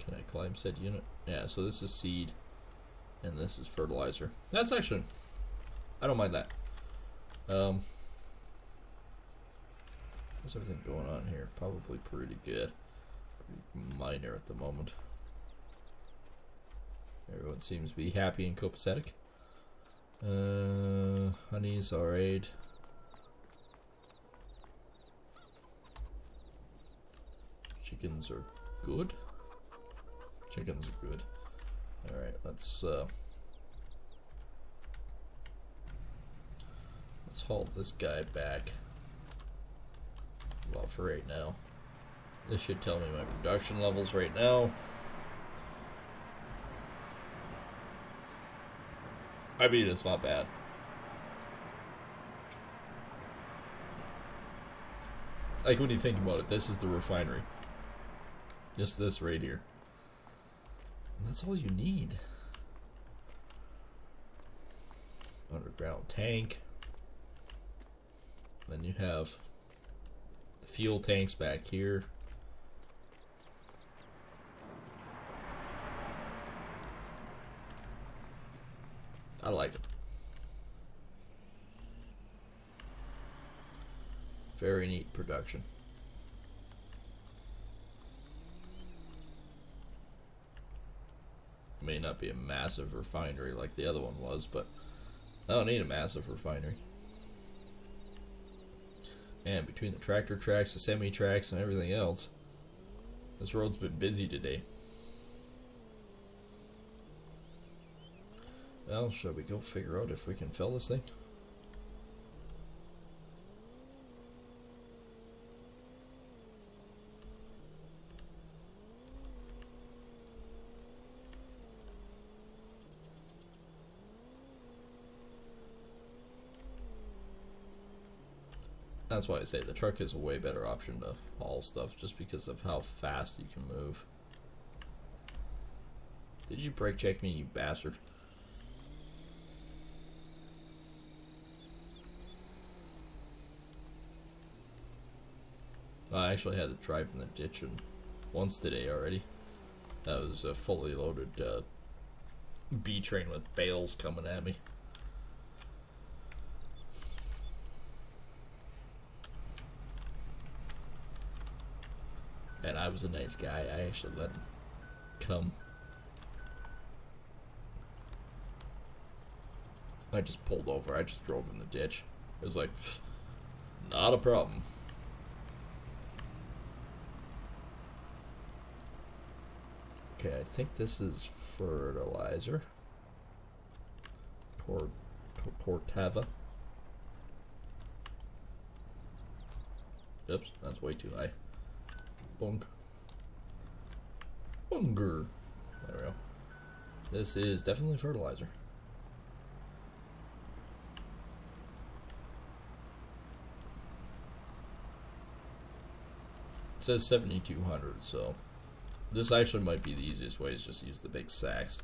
Can I climb said unit? Yeah, so this is seed and this is fertilizer. That's actually, I don't mind that. How's everything going on here? Probably pretty good. Pretty minor at the moment. Everyone seems to be happy and copacetic. Honey's alright. Chickens are good. Chickens are good. Alright, let's haul this guy back. Well, for right now. This should tell me my production levels right now. I mean, it's not bad. Like, when you think about it, this is the refinery. Just this right here. And that's all you need. Underground tank. Then you have the fuel tanks back here. I like it. Very neat production. May not be a massive refinery like the other one was, but I don't need a massive refinery. And between the tractor tracks, the semi tracks, and everything else, this road's been busy today. Well, shall we go figure out if we can fill this thing? That's why I say the truck is a way better option to haul stuff, just because of how fast you can move. Did you brake check me, you bastard? I actually had to drive in the ditch once today already. That was a fully loaded B train with bales coming at me. And I was a nice guy. I actually let him come. I just pulled over. I just drove in the ditch. It was like, not a problem. Okay, I think this is fertilizer. Portava. Oops, that's way too high. Bunk. Bunger. There we go. This is definitely fertilizer. It says 7,200, so this actually might be the easiest way, is just use the big sacks.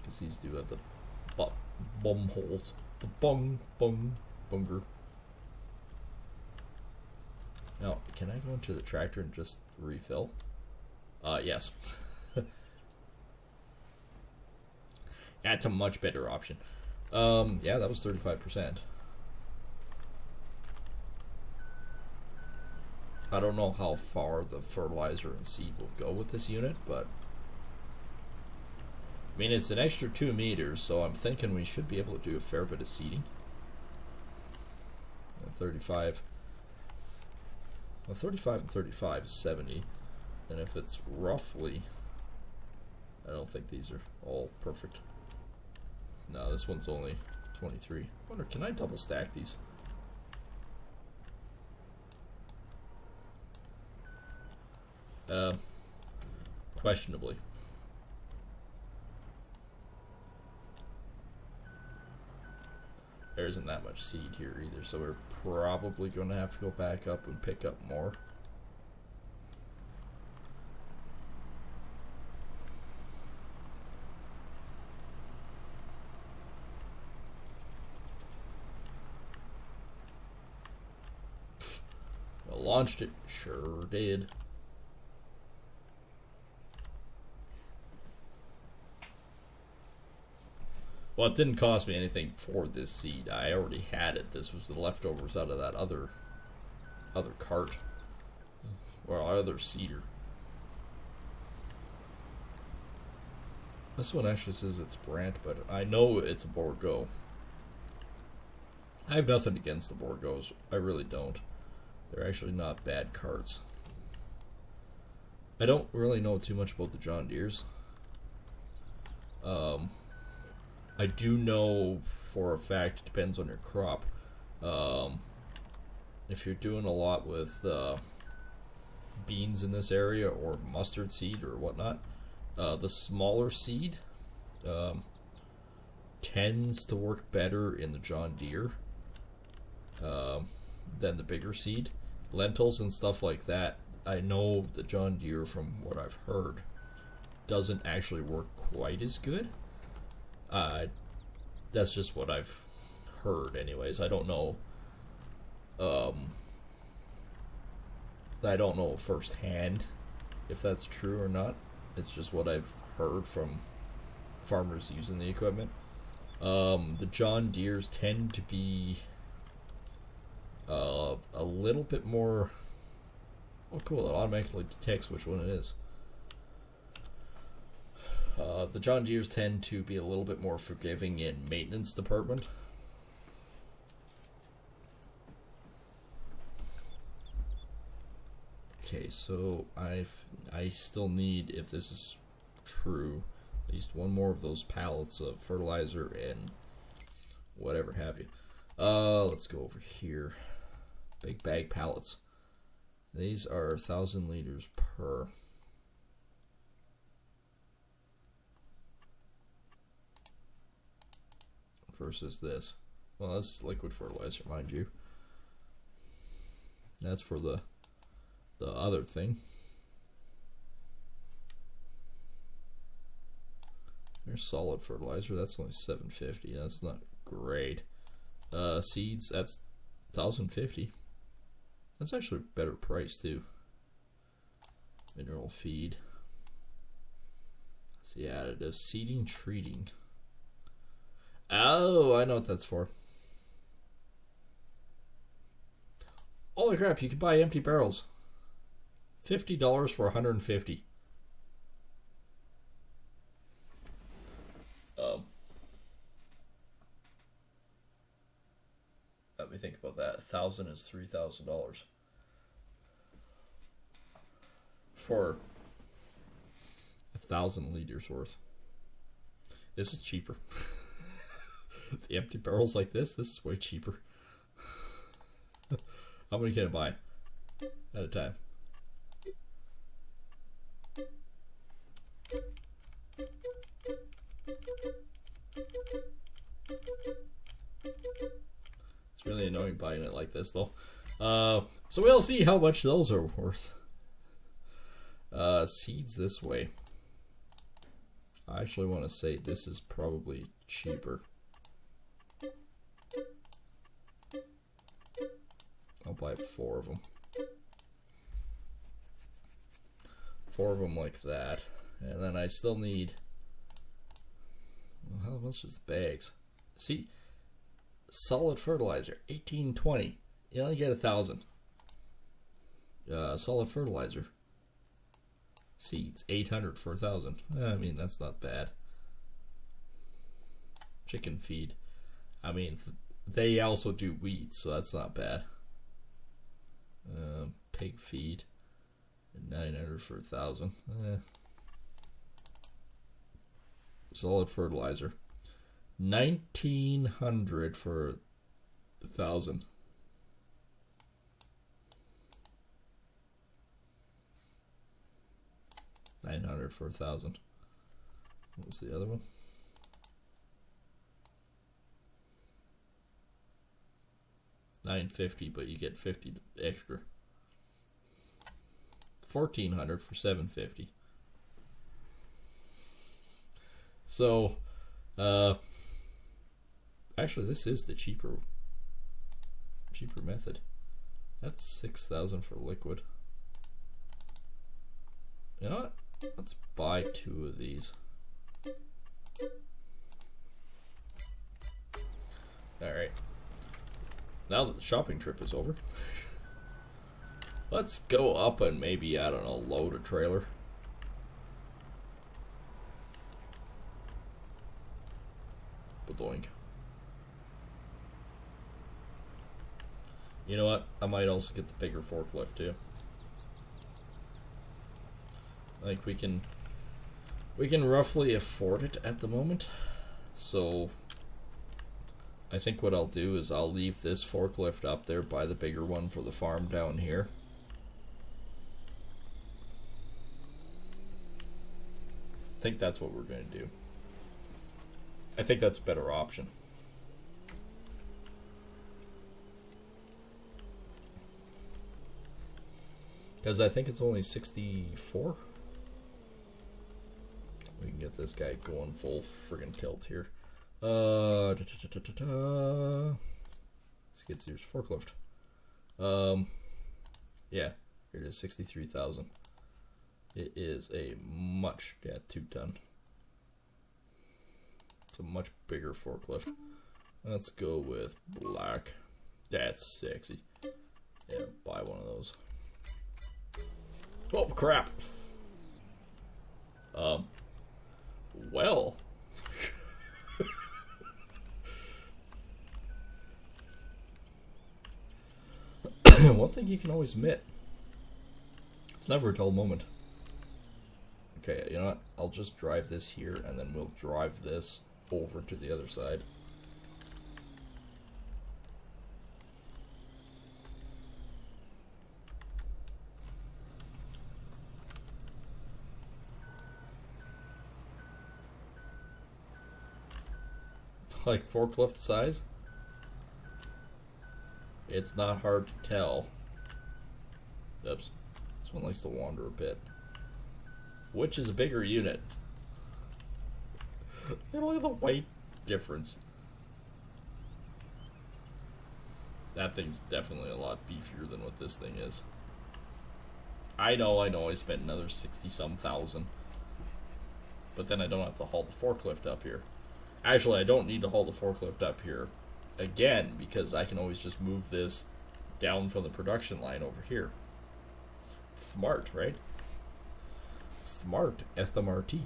Because these do have the bum holes. The bunger. Now, can I go into the tractor and just refill? Yes. That's a much better option. Yeah, that was 35%. I don't know how far the fertilizer and seed will go with this unit, but I mean, it's an extra 2 meters, so I'm thinking we should be able to do a fair bit of seeding. 35. Well, 35 and 35 is 70. And if it's roughly, I don't think these are all perfect. No, this one's only 23. I wonder, can I double stack these? Questionably. There isn't that much seed here either, so we're probably going to have to go back up and pick up more. Well, launched it, sure did. Well, it didn't cost me anything for this seed. I already had it. This was the leftovers out of that other cart. Well, other seeder. This one actually says it's Brant, but I know it's a Borgo. I have nothing against the Borgos. I really don't. They're actually not bad carts. I don't really know too much about the John Deeres. I do know for a fact it depends on your crop. If you're doing a lot with beans in this area or mustard seed or whatnot, the smaller seed tends to work better in the John Deere than the bigger seed. Lentils and stuff like that, I know the John Deere, from what I've heard, doesn't actually work quite as good. That's just what I've heard anyways. I don't know firsthand if that's true or not. It's just what I've heard from farmers using the equipment. The John Deeres tend to be a little bit more... Oh cool, it automatically detects which one it is. The John Deeres tend to be a little bit more forgiving in maintenance department. Okay, so I still need, if this is true, at least one more of those pallets of fertilizer and whatever have you. Let's go over here. Big bag pallets. These are 1,000 liters per. Versus this. Well, that's liquid fertilizer, mind you. That's for the other thing. There's solid fertilizer. That's only $7.50. That's not great. Seeds. That's $1,050. That's actually a better price too. Mineral feed. That's the additive. Seeding, treating. Oh, I know what that's for. Holy crap, you can buy empty barrels. $50 for 150. Let me think about that. 1,000 is $3,000 for 1,000 liters worth. This is cheaper. The empty barrels like this is way cheaper. How many can I buy at a time? It's really annoying buying it like this though. So we'll see how much those are worth. Seeds this way. I actually want to say this is probably cheaper. I'll buy 4 of them. 4 of them like that. And then I still need... Well, how much is the bags? See? Solid fertilizer, $18.20. You only get 1,000. Solid fertilizer. Seeds, $800 for 1,000. I mean, that's not bad. Chicken feed. I mean, they also do wheat, so that's not bad. Pig feed, 900 for 1,000. Solid fertilizer, 1,900 for 1,000. $900 for 1,000. What was the other one? $950, but you get 50 extra. 1,400 for 750. So, actually, this is the cheaper method. That's 6,000 for liquid. You know what? Let's buy 2 of these. All right. Now that the shopping trip is over, let's go up and maybe, I don't know, load a trailer. Badoink. You know what? I might also get the bigger forklift too. I think we can roughly afford it at the moment. So I think what I'll do is I'll leave this forklift up there by the bigger one for the farm down here. I think that's what we're going to do. I think that's a better option. Because I think it's only 64. We can get this guy going full friggin' tilt here. Skid steers forklift. Yeah, here it is, 63,000. It is a much, 2-ton. It's a much bigger forklift. Let's go with black. That's sexy. Yeah, buy one of those. Oh crap. Well. One thing you can always admit, It's never a dull moment. Okay, you know what? I'll just drive this here, and then we'll drive this over to the other side. Like forklift size? It's not hard to tell. Oops. This one likes to wander a bit. Which is a bigger unit? Look at the weight difference. That thing's definitely a lot beefier than what this thing is. I know, I spent another 60-some thousand. But then I don't have to haul the forklift up here. Actually, I don't need to haul the forklift up here again, because I can always just move this down from the production line over here. Smart, right? Smart, SMRT.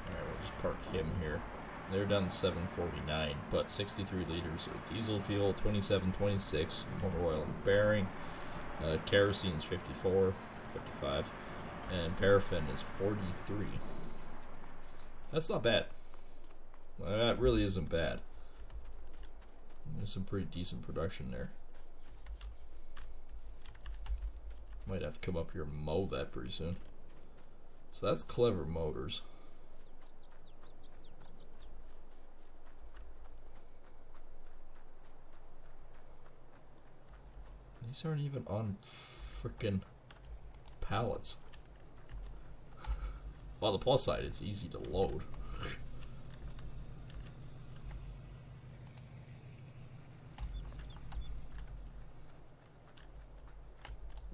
Alright, we'll just park him here. They're done 749, but 63 liters of diesel fuel, 2726 motor oil and bearing. Kerosene's 54, 55, and paraffin is 43. That's not bad. Well, that really isn't bad. There's some pretty decent production there. Might have to come up here and mow that pretty soon. So that's Clever Motors. These aren't even on frickin' pallets. Well, the plus side, it's easy to load.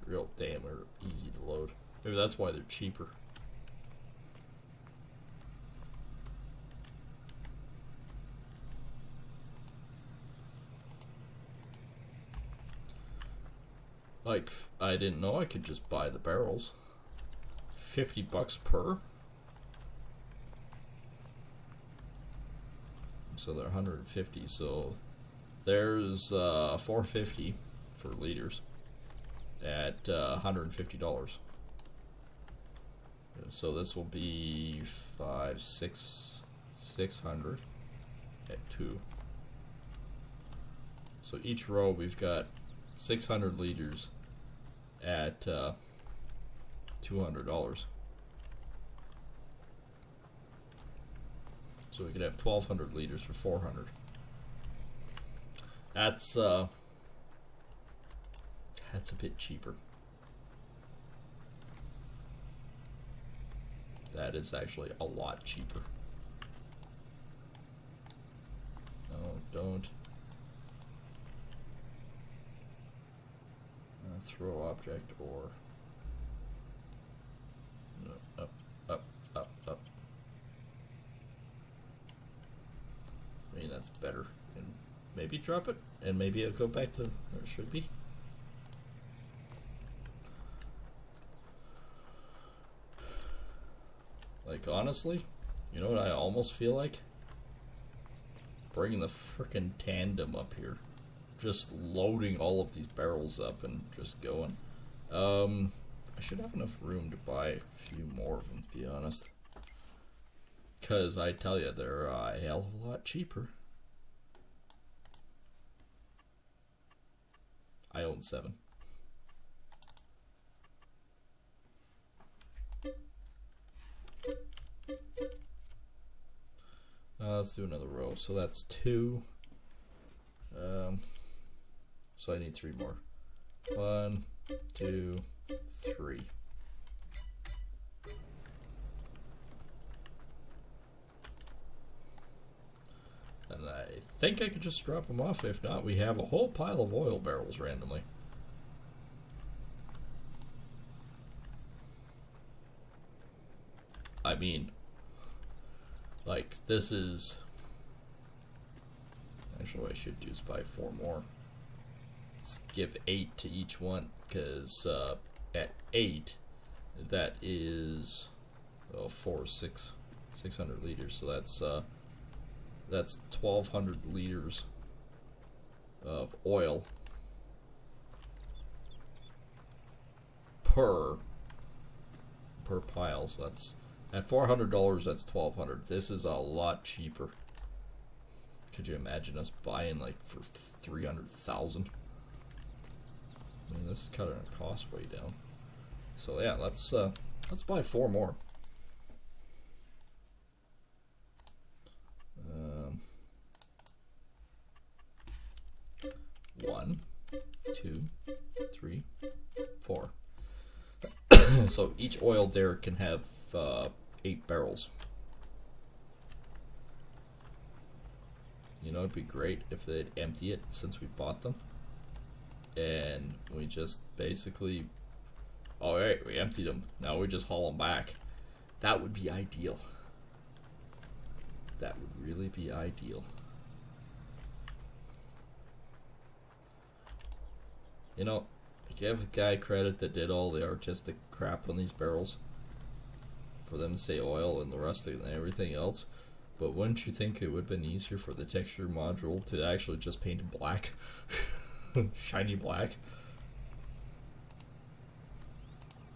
Real damn, they're easy to load. Maybe that's why they're cheaper. Like, I didn't know I could just buy the barrels. $50 per. So they're 150. So there's 450 for liters at $150. So this will be 600 at 2. So each row we've got 600 liters at $200. So we could have 1,200 liters for 400. That's a bit cheaper. That is actually a lot cheaper. No, don't. Throw object or no, up, up, up, up. I mean, that's better. And maybe drop it, and maybe it'll go back to where it should be. Like, honestly, you know what I almost feel like? Bringing the frickin' tandem up here. Just loading all of these barrels up and just going. I should have enough room to buy a few more of them, to be honest. Because I tell you, they're a hell of a lot cheaper. I own 7. Let's do another row. So that's 2. So I need 3 more. 1, 2, 3. And I think I could just drop them off. If not, we have a whole pile of oil barrels randomly. I mean, like, this is... Actually, what I should do is buy 4 more. Let's give 8 to each one, because at 8, that is 600 liters. So that's 1,200 liters of oil per pile. So that's at $400. That's 1,200. This is a lot cheaper. Could you imagine us buying like for 300,000? I mean, this is cutting our cost way down. So yeah, let's buy 4 more. 1, 2, 3, 4. So each oil derrick can have 8 barrels. You know, it'd be great if they'd empty it since we bought them. And we just basically, alright, we emptied them. Now we just haul them back. That would be ideal. That would really be ideal. You know, give the guy credit that did all the artistic crap on these barrels. For them to say oil and the rest of it and everything else. But wouldn't you think it would have been easier for the texture module to actually just paint it black? Shiny black.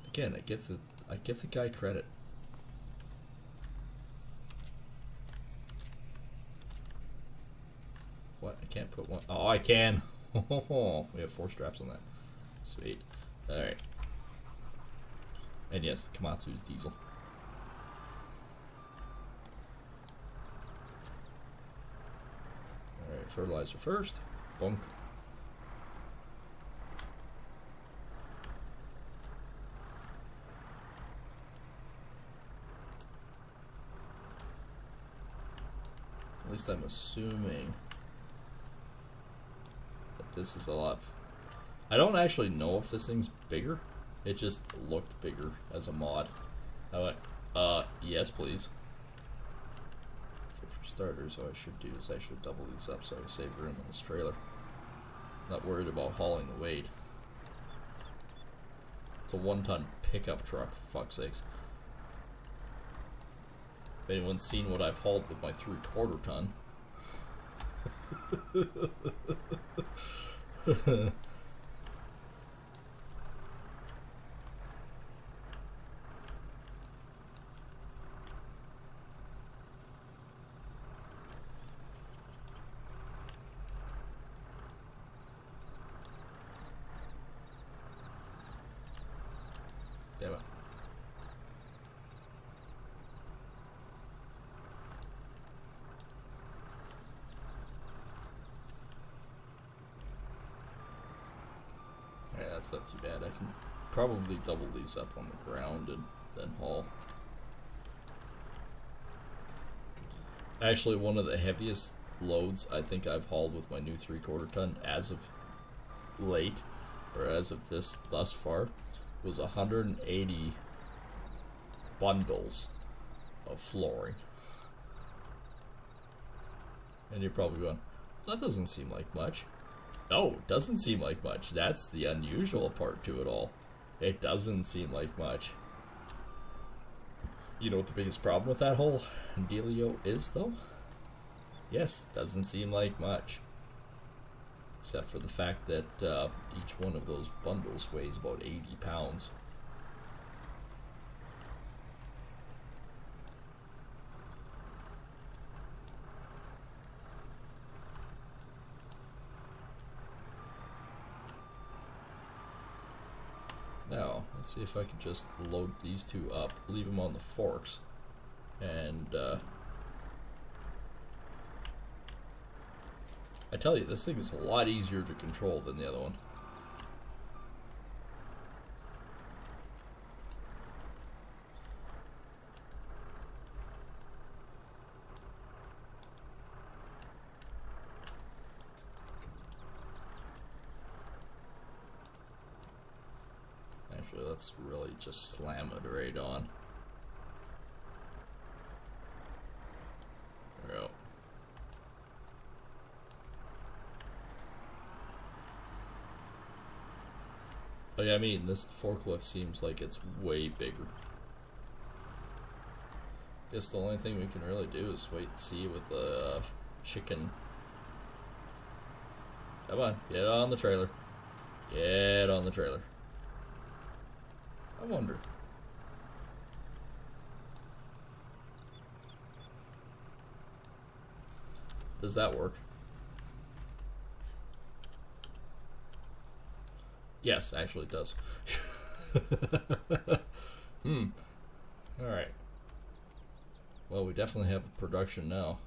Again, I give the guy credit. What? I can't put one. Oh, I can. We have 4 straps on that. Sweet. All right. And yes, Komatsu's diesel. All right, fertilizer first. Bunk. At least I'm assuming that this is a lot. I don't actually know if this thing's bigger. It just looked bigger as a mod. I went, yes please. Okay, for starters, what I should do is I should double these up so I save room in this trailer. Not worried about hauling the weight. It's a 1-ton pickup truck, for fuck's sakes. If anyone's seen what I've hauled with my 3/4 ton. Damn it. Yeah, that's not too bad. I can probably double these up on the ground and then haul. Actually, one of the heaviest loads I think I've hauled with my new 3/4 ton as of late, or as of this thus far, was 180 bundles of flooring. And you're probably going, that doesn't seem like much. No, it doesn't seem like much. That's the unusual part to it all. It doesn't seem like much. You know what the biggest problem with that whole dealio is, though? Yes, doesn't seem like much. Except for the fact that each one of those bundles weighs about 80 pounds. Now, let's see if I can just load these 2 up, leave them on the forks, and I tell you, this thing is a lot easier to control than the other one. Actually, let's really just slam it right on. There we go. Like, I mean, this forklift seems like it's way bigger. Guess the only thing we can really do is wait and see with the chicken. Come on, get on the trailer. Get on the trailer. I wonder. Does that work? Yes, actually it does. Alright. Well, we definitely have production now.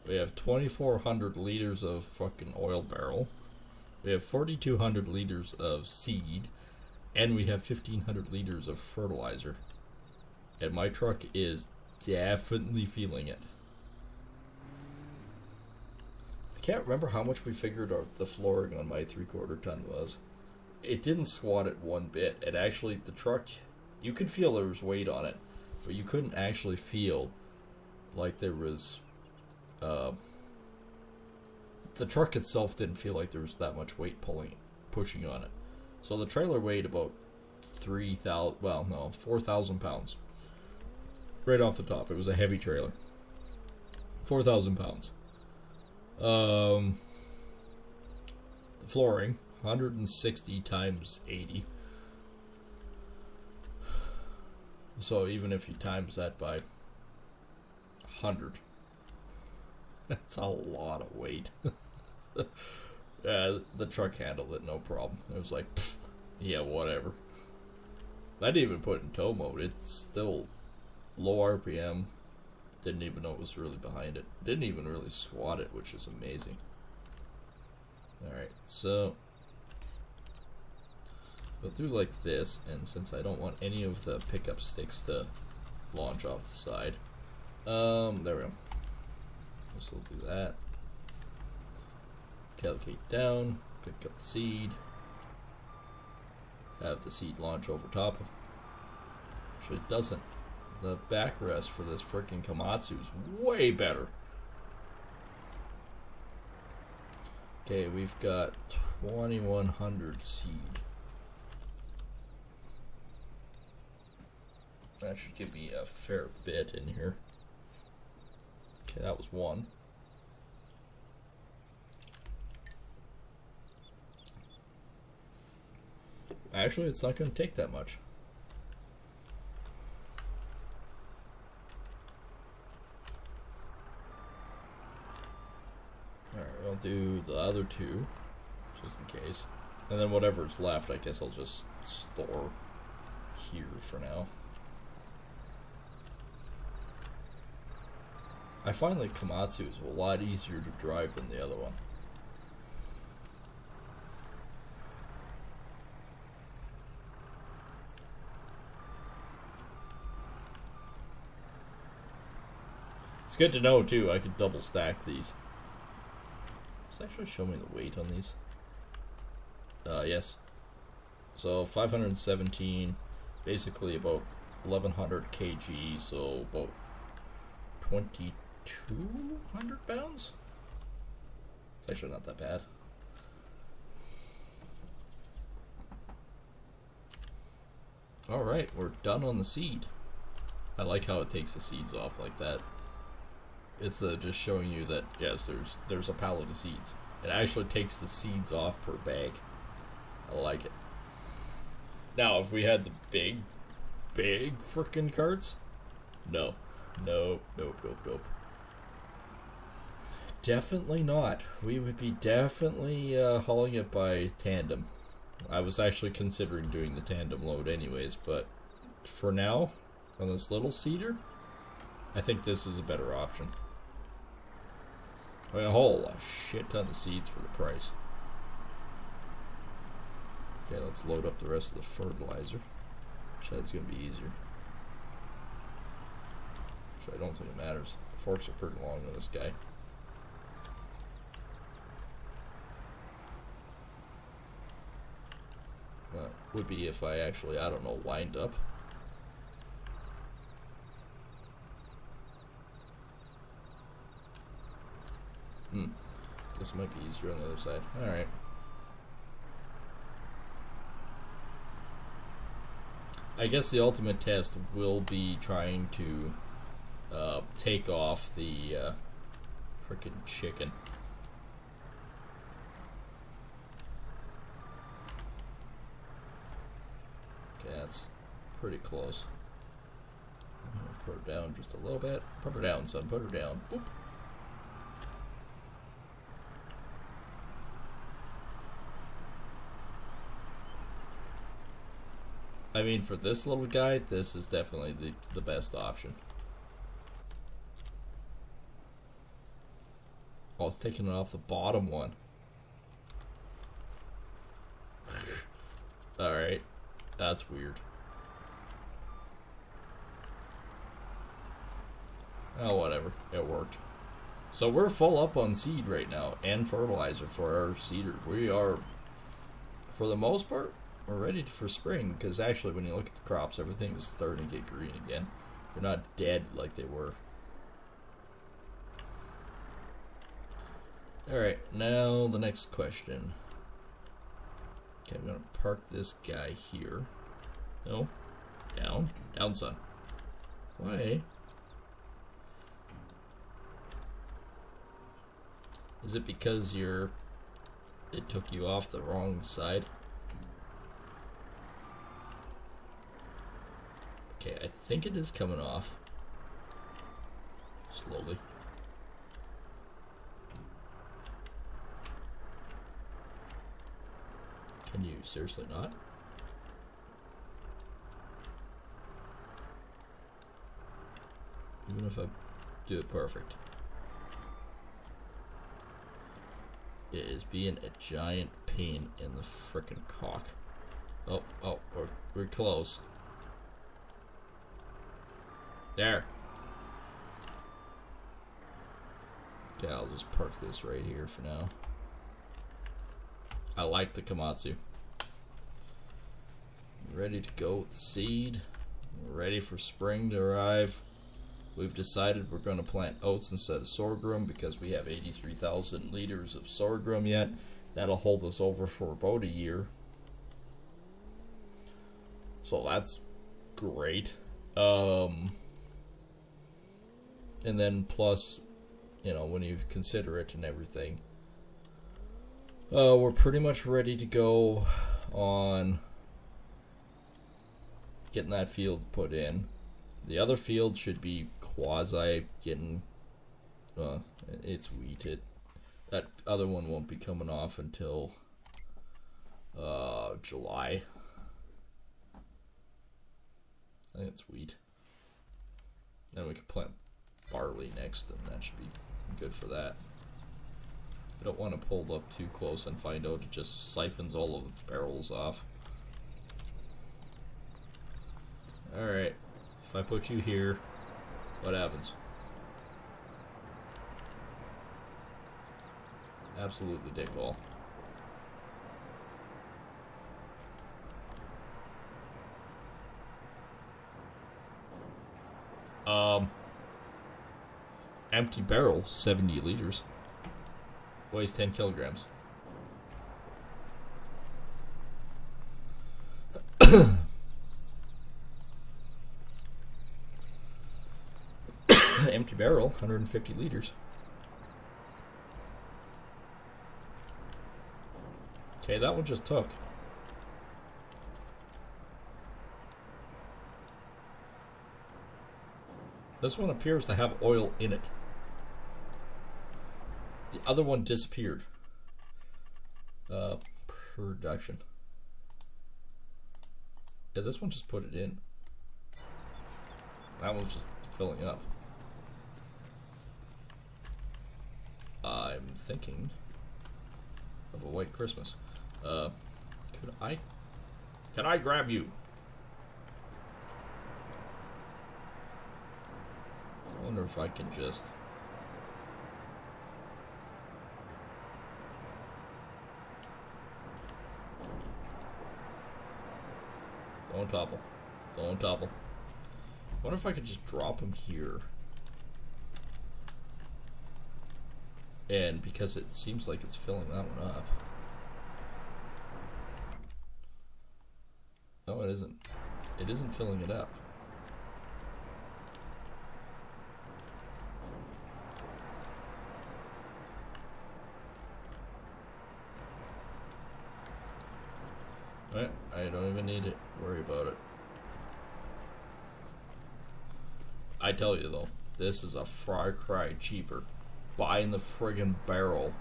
We have 2,400 liters of fucking oil barrel. We have 4,200 liters of seed. And we have 1,500 liters of fertilizer. And my truck is definitely feeling it. I can't remember how much we figured the flooring on my 3/4 ton was. It didn't squat it one bit. It actually, the truck, you could feel there was weight on it, but you couldn't actually feel like there was, the truck itself didn't feel like there was that much weight pushing on it. So the trailer weighed about 4,000 pounds. Right off the top, it was a heavy trailer. 4,000 pounds. The flooring, 160 times 80. So even if you times that by 100, that's a lot of weight. The truck handled it no problem. It was like, pfft, yeah, whatever. I didn't even put it in tow mode. It's still low RPM. Didn't even know it was really behind it. Didn't even really squat it, which is amazing. Alright, so we'll do like this, and since I don't want any of the pickup sticks to launch off the side, there we go. So we'll do that. Calculate down, pick up the seed, have the seed launch over top of. Actually, it doesn't. The backrest for this freaking Komatsu is way better. Okay, we've got 2,100 seed. That should give me a fair bit in here. Okay, that was one. Actually, it's not going to take that much. Alright, I'll do the other two, just in case. And then whatever's left, I guess I'll just store here for now. I find like Komatsu is a lot easier to drive than the other one. It's good to know too, I could double stack these. Does it actually show me the weight on these? Yes. So 517, basically about 1,100 kg, so about 2,200 pounds? It's actually not that bad. Alright, we're done on the seed. I like how it takes the seeds off like that. It's just showing you that, yes, there's a pallet of seeds. It actually takes the seeds off per bag. I like it. Now, if we had the big frickin' carts, no. Nope. Definitely not. We would be definitely hauling it by tandem. I was actually considering doing the tandem load anyways, but for now, on this little seeder, I think this is a better option. I mean, a whole shit ton of seeds for the price. Okay, let's load up the rest of the fertilizer. That's going to be easier. Actually, I don't think it matters. The forks are pretty long on this guy. Would be if I actually, I don't know, lined up. Guess it might be easier on the other side. Alright. I guess the ultimate test will be trying to take off the frickin' chicken. Okay, that's pretty close. Put her down just a little bit. Put her down, son. Put her down. Boop. I mean, for this little guy, this is definitely the best option. Oh, it's taking it off the bottom one. Alright. That's weird. Oh, whatever. It worked. So we're full up on seed right now and fertilizer for our seeder. We are, for the most part, we're ready for spring, because actually when you look at the crops, everything is starting to get green again. They're not dead like they were. Alright, now the next question. Okay, I'm going to park this guy here. No. Down. Down, son. Why? Is it because it took you off the wrong side? Okay, I think it is coming off. Slowly. Can you seriously not? Even if I do it perfect. It is being a giant pain in the frickin' cock. Oh, we're close. There. Okay, I'll just park this right here for now. I like the Komatsu. Ready to go with the seed. We're ready for spring to arrive. We've decided we're going to plant oats instead of sorghum because we have 83,000 liters of sorghum yet. That'll hold us over for about a year. So that's great. And then plus, you know, when you consider it and everything, we're pretty much ready to go on getting that field put in. The other field should be quasi getting, it's wheat. That other one won't be coming off until July. I think it's wheat. Then we can plant barley next, and that should be good for that. I don't want to pull up too close and find out it just siphons all of the barrels off. Alright, if I put you here, what happens? Absolutely dick all. Empty barrel, 70 liters. Weighs 10 kilograms. Empty barrel, 150 liters. Okay, that one just took. This one appears to have oil in it. The other one disappeared. Production. Yeah, this one just put it in. That one's just filling up. I'm thinking of a white Christmas. Can I grab you? I wonder if I can just... Don't topple. Don't topple. I wonder if I could just drop him here. And because it seems like it's filling that one up. No, it isn't. It isn't filling it up. Right, I don't even need to worry about it. I tell you though, this is a far cry cheaper. Buying the friggin' barrel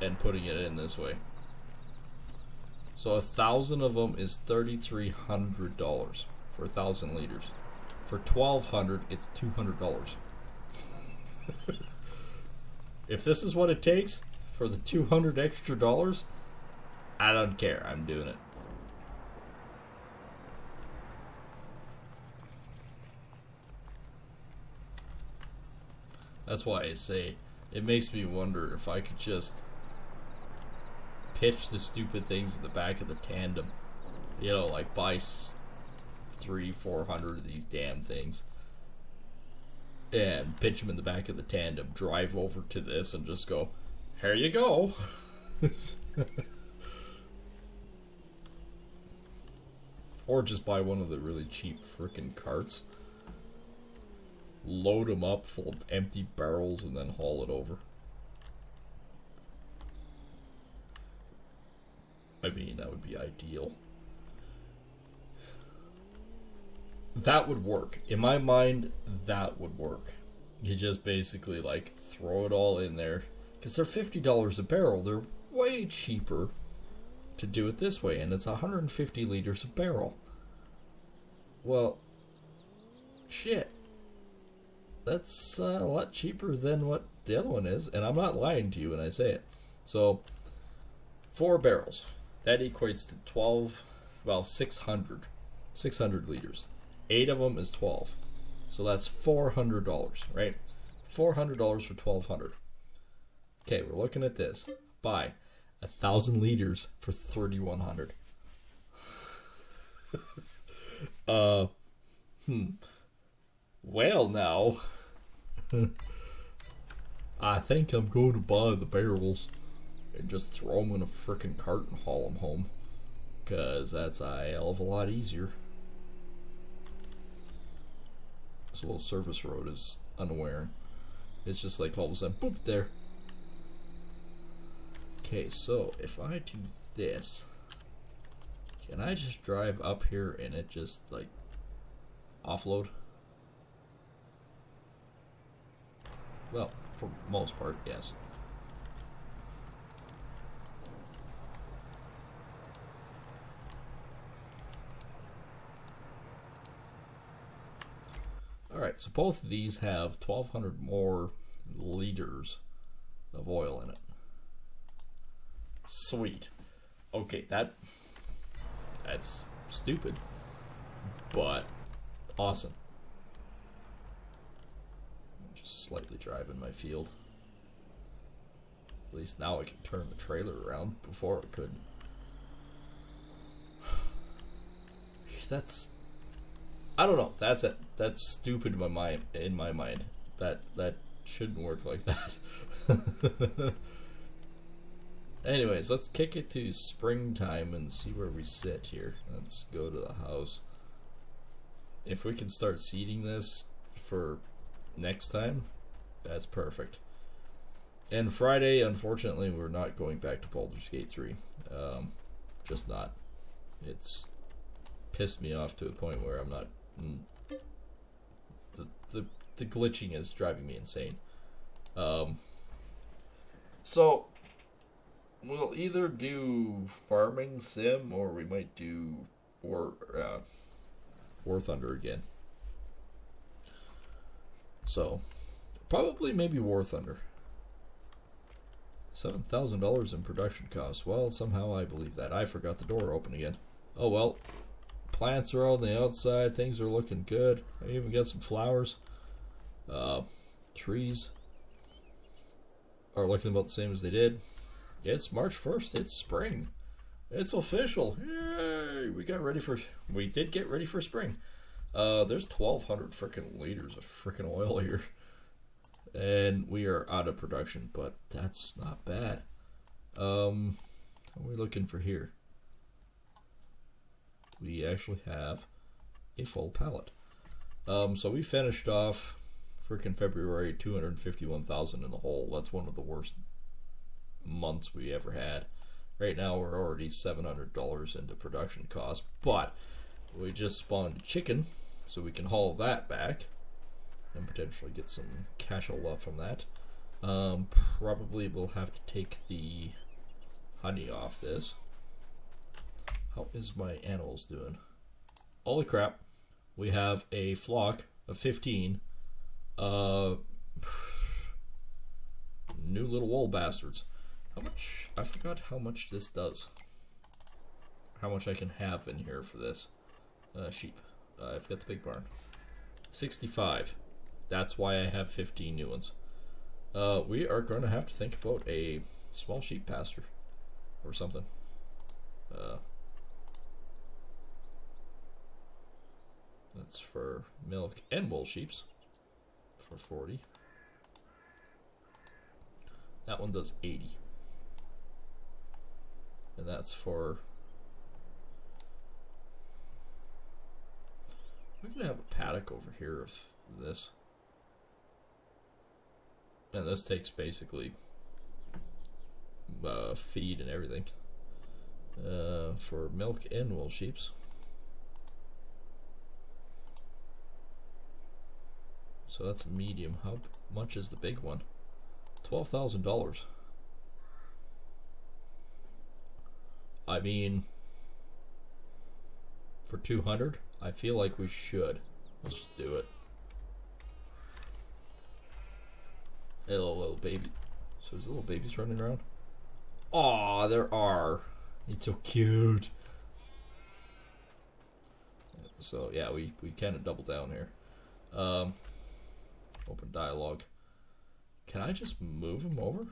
and putting it in this way. So 1,000 of them is $3,300 for 1,000 liters. For 1,200, it's $200. If this is what it takes for the $200 extra dollars, I don't care. I'm doing it. That's why I say it makes me wonder if I could just pitch the stupid things in the back of the tandem. You know, like buy 300-400 of these damn things and pitch them in the back of the tandem. Drive over to this and just go, here you go. Or just buy one of the really cheap frickin' carts. Load them up full of empty barrels and then haul it over. I mean, that would be ideal. That would work. In my mind, that would work. You just basically like throw it all in there. Because they're $50 a barrel. They're way cheaper to do it this way. And it's 150 liters a barrel. Well, shit. That's a lot cheaper than what the other one is, and I'm not lying to you when I say it. So, 4 barrels. That equates to 600 liters. 8 of them is 12. So that's $400, right? $400 for 1,200. Okay, we're looking at this. Buy 1,000 liters for 3,100. Well, now, I think I'm going to buy the barrels and just throw them in a frickin' cart and haul them home. Because that's a hell of a lot easier. This little service road is unaware. It's just like all of a sudden, boop, there. Okay, so if I do this, can I just drive up here and it just like offload? Well, for most part, yes. Alright, so both of these have 1,200 more liters of oil in it. Sweet. Okay, that's stupid, but awesome. Just slightly driving my field. At least now I can turn the trailer around. Before I couldn't. That's, I don't know. That's it. That's stupid in my mind. That shouldn't work like that. Anyways, let's kick it to springtime and see where we sit here. Let's go to the house. If we can start seeding this for next time, that's perfect. And Friday, unfortunately, we're not going back to Baldur's Gate 3. Just not. It's pissed me off to a point where I'm not. The glitching is driving me insane. So we'll either do Farming Sim or we might do War Thunder again. So probably maybe War Thunder. $7,000 in production costs. Well, somehow I believe that. I forgot the door open again. Oh well. Plants are on the outside. Things are looking good. I even got some flowers. Trees are looking about the same as they did. It's March 1st. It's spring. It's official. Yay! We did get ready for spring. There's 1,200 freaking liters of freaking oil here. And we are out of production, but that's not bad. What are we looking for here? we actually have a full pallet. So we finished off freaking February 251,000 in the hole. That's one of the worst months we ever had. Right now we're already $700 into production cost, but we just spawned a chicken, so we can haul that back and potentially get some cash from that. Probably we'll have to take the honey off this. How is my animals doing? Holy crap. We have a flock of 15 new little wool bastards. How much? I forgot how much this does. How much I can have in here for this sheep. I've got the big barn. 65. That's why I have 15 new ones. We are going to have to think about a small sheep pasture or something. That's for milk and wool sheeps for 40. That one does 80. And that's for... We're going to have a paddock over here of this. And this takes basically feed and everything. For milk and wool sheeps. So that's a medium. How much is the big one? $12,000. I mean, for 200, I feel like we should. Let's just do it. Hello, little baby. So there's little babies running around. Aw, there are. It's so cute. So yeah, we kind of double down here. Open dialogue. Can I just move him over?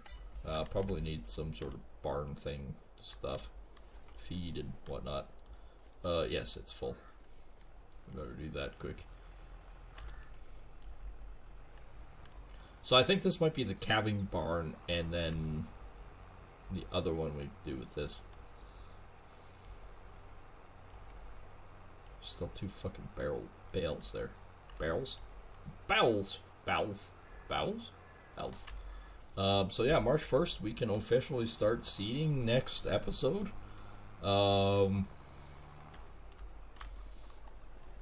Probably need some sort of barn thing stuff. Feed and whatnot. Yes, it's full. I better do that quick. So I think this might be the calving barn, and then the other one we do with this. Still two fucking bales there. Barrels? Bowels. Bowels. Bowels? Bowels. So yeah, March 1st, we can officially start seeding next episode.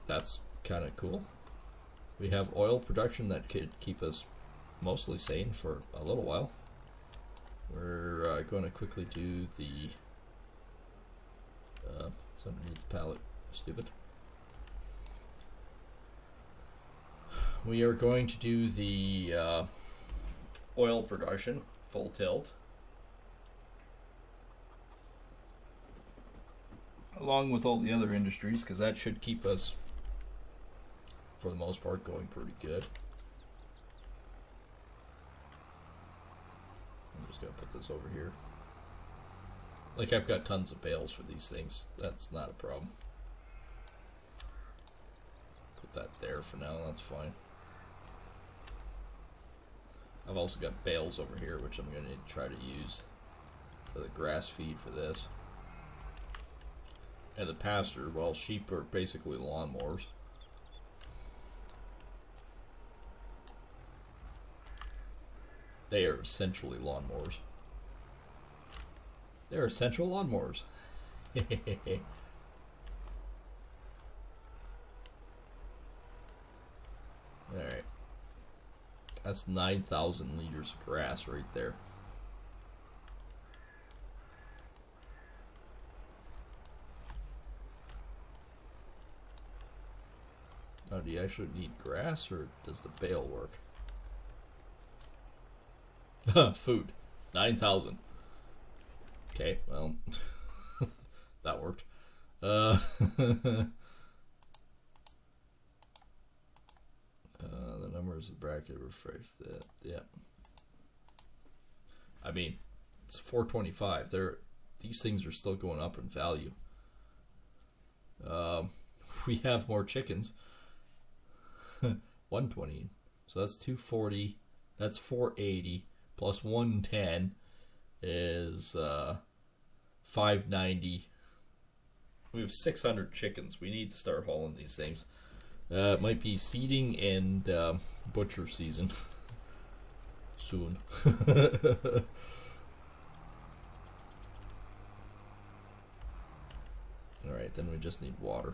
That's kind of cool. We have oil production that could keep us mostly sane for a little while. We're going to quickly do the... it's underneath the pallet. Stupid. We are going to do the oil production, full tilt. Along with all the other industries, because that should keep us, for the most part, going pretty good. I'm just going to put this over here. Like, I've got tons of bales for these things. That's not a problem. Put that there for now, that's fine. I've also got bales over here, which I'm going to try to use for the grass feed for this. And the pasture, well, sheep are basically lawnmowers. They are essentially lawnmowers. They're essential lawnmowers. Alright. That's 9,000 liters of grass right there. Now, do you actually need grass, or does the bale work? Food. 9,000. Okay, well, that worked. The numbers of the bracket refresh that. Yeah. I mean, it's 425. These things are still going up in value. We have more chickens. 120. So that's 240. That's 480 plus 110 is 590. We have 600 chickens. We need to start hauling these things. It might be seeding and butcher season soon. Alright, then we just need water.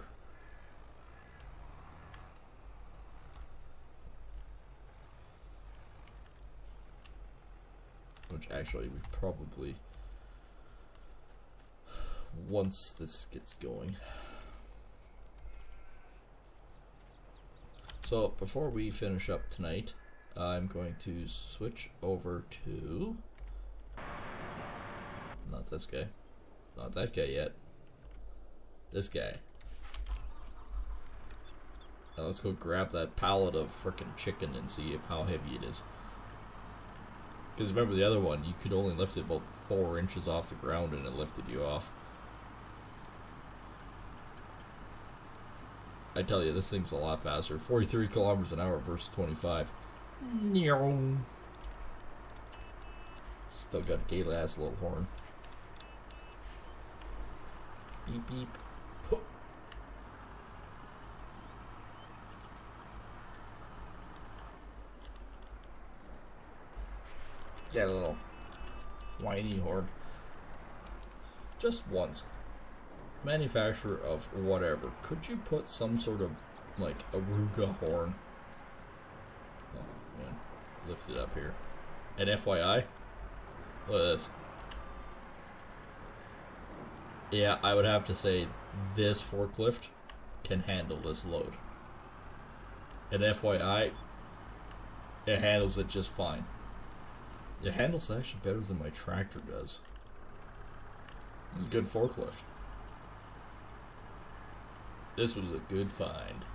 Which actually we probably, once this gets going. So before we finish up tonight, I'm going to switch over to, not this guy, not that guy yet, this guy. Now let's go grab that pallet of frickin' chicken and see how heavy it is. Because remember the other one, you could only lift it about 4 inches off the ground and it lifted you off. I tell you, this thing's a lot faster. 43 kilometers an hour versus 25. Still got a gay ass little horn. Beep beep. Got a little whiny horn. Just once. Manufacturer of whatever. Could you put some sort of like Aruga horn? Oh man. Lift it up here. And FYI, look at this. Yeah, I would have to say this forklift can handle this load. And FYI, it handles it just fine. It handles it actually better than my tractor does. It's a good forklift. This was a good find.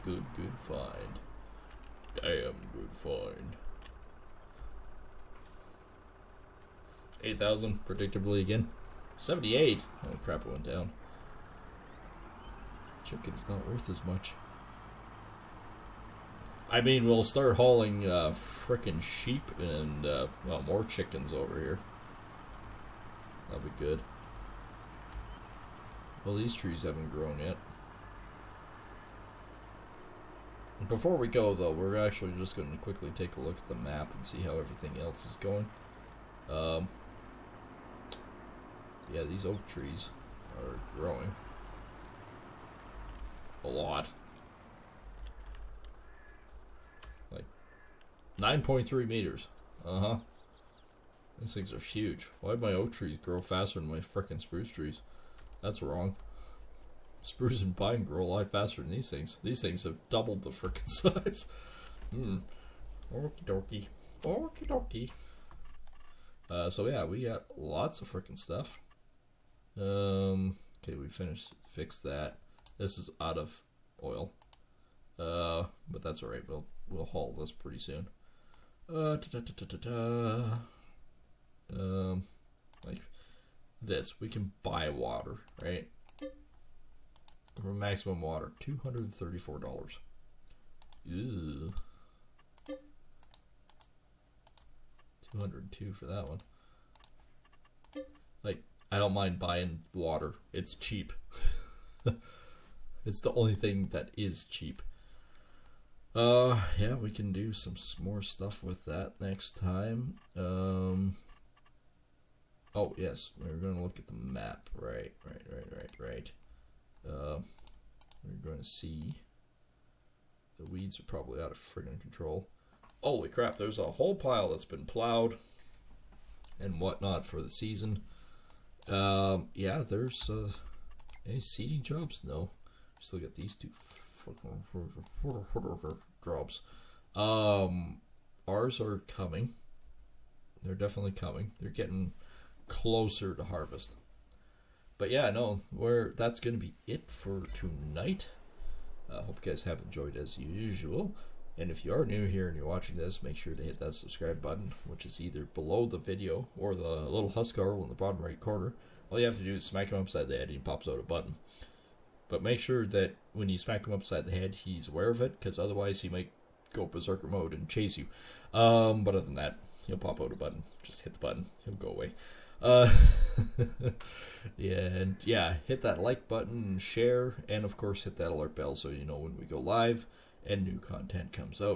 Good find. Damn good find. 8,000, predictably again. 78. Oh crap, it went down. Chicken's not worth as much. I mean, we'll start hauling frickin' sheep and, well, more chickens over here. That'll be good. Well, these trees haven't grown yet. Before we go, though, we're actually just going to quickly take a look at the map and see how everything else is going. Yeah, these oak trees are growing. A lot. Like 9.3 meters. Uh-huh. These things are huge. Why did my oak trees grow faster than my frickin' spruce trees? That's wrong. Spruce and pine grow a lot faster than these things. These things have doubled the frickin' size. Okie dokie. Okie dokie. So yeah, we got lots of frickin' stuff. Okay, we fixed that. This is out of oil. But that's alright, we'll haul this pretty soon. Like this, we can buy water, right? For maximum water, $234. Ew. 202 for that one. Like, I don't mind buying water. It's cheap. It's the only thing that is cheap. Yeah, we can do some more stuff with that next time. Oh, yes, we're going to look at the map. Right. We're going to see the weeds are probably out of friggin' control. Holy crap, there's a whole pile that's been plowed and whatnot for the season. Yeah, there's any seeding jobs? No. Still got these two jobs. Ours are coming. They're definitely coming. They're getting closer to harvest. But yeah, no, that's going to be it for tonight. Hope you guys have enjoyed as usual. And if you are new here and you're watching this, make sure to hit that subscribe button, which is either below the video or the little Huskarl in the bottom right corner. All you have to do is smack him upside the head and he pops out a button. But make sure that when you smack him upside the head, he's aware of it, because otherwise he might go berserker mode and chase you. But other than that, He'll pop out a button. Just hit the button. He'll go away. Uh, hit that like button and share, and of course hit that alert bell so you know when we go live and new content comes out.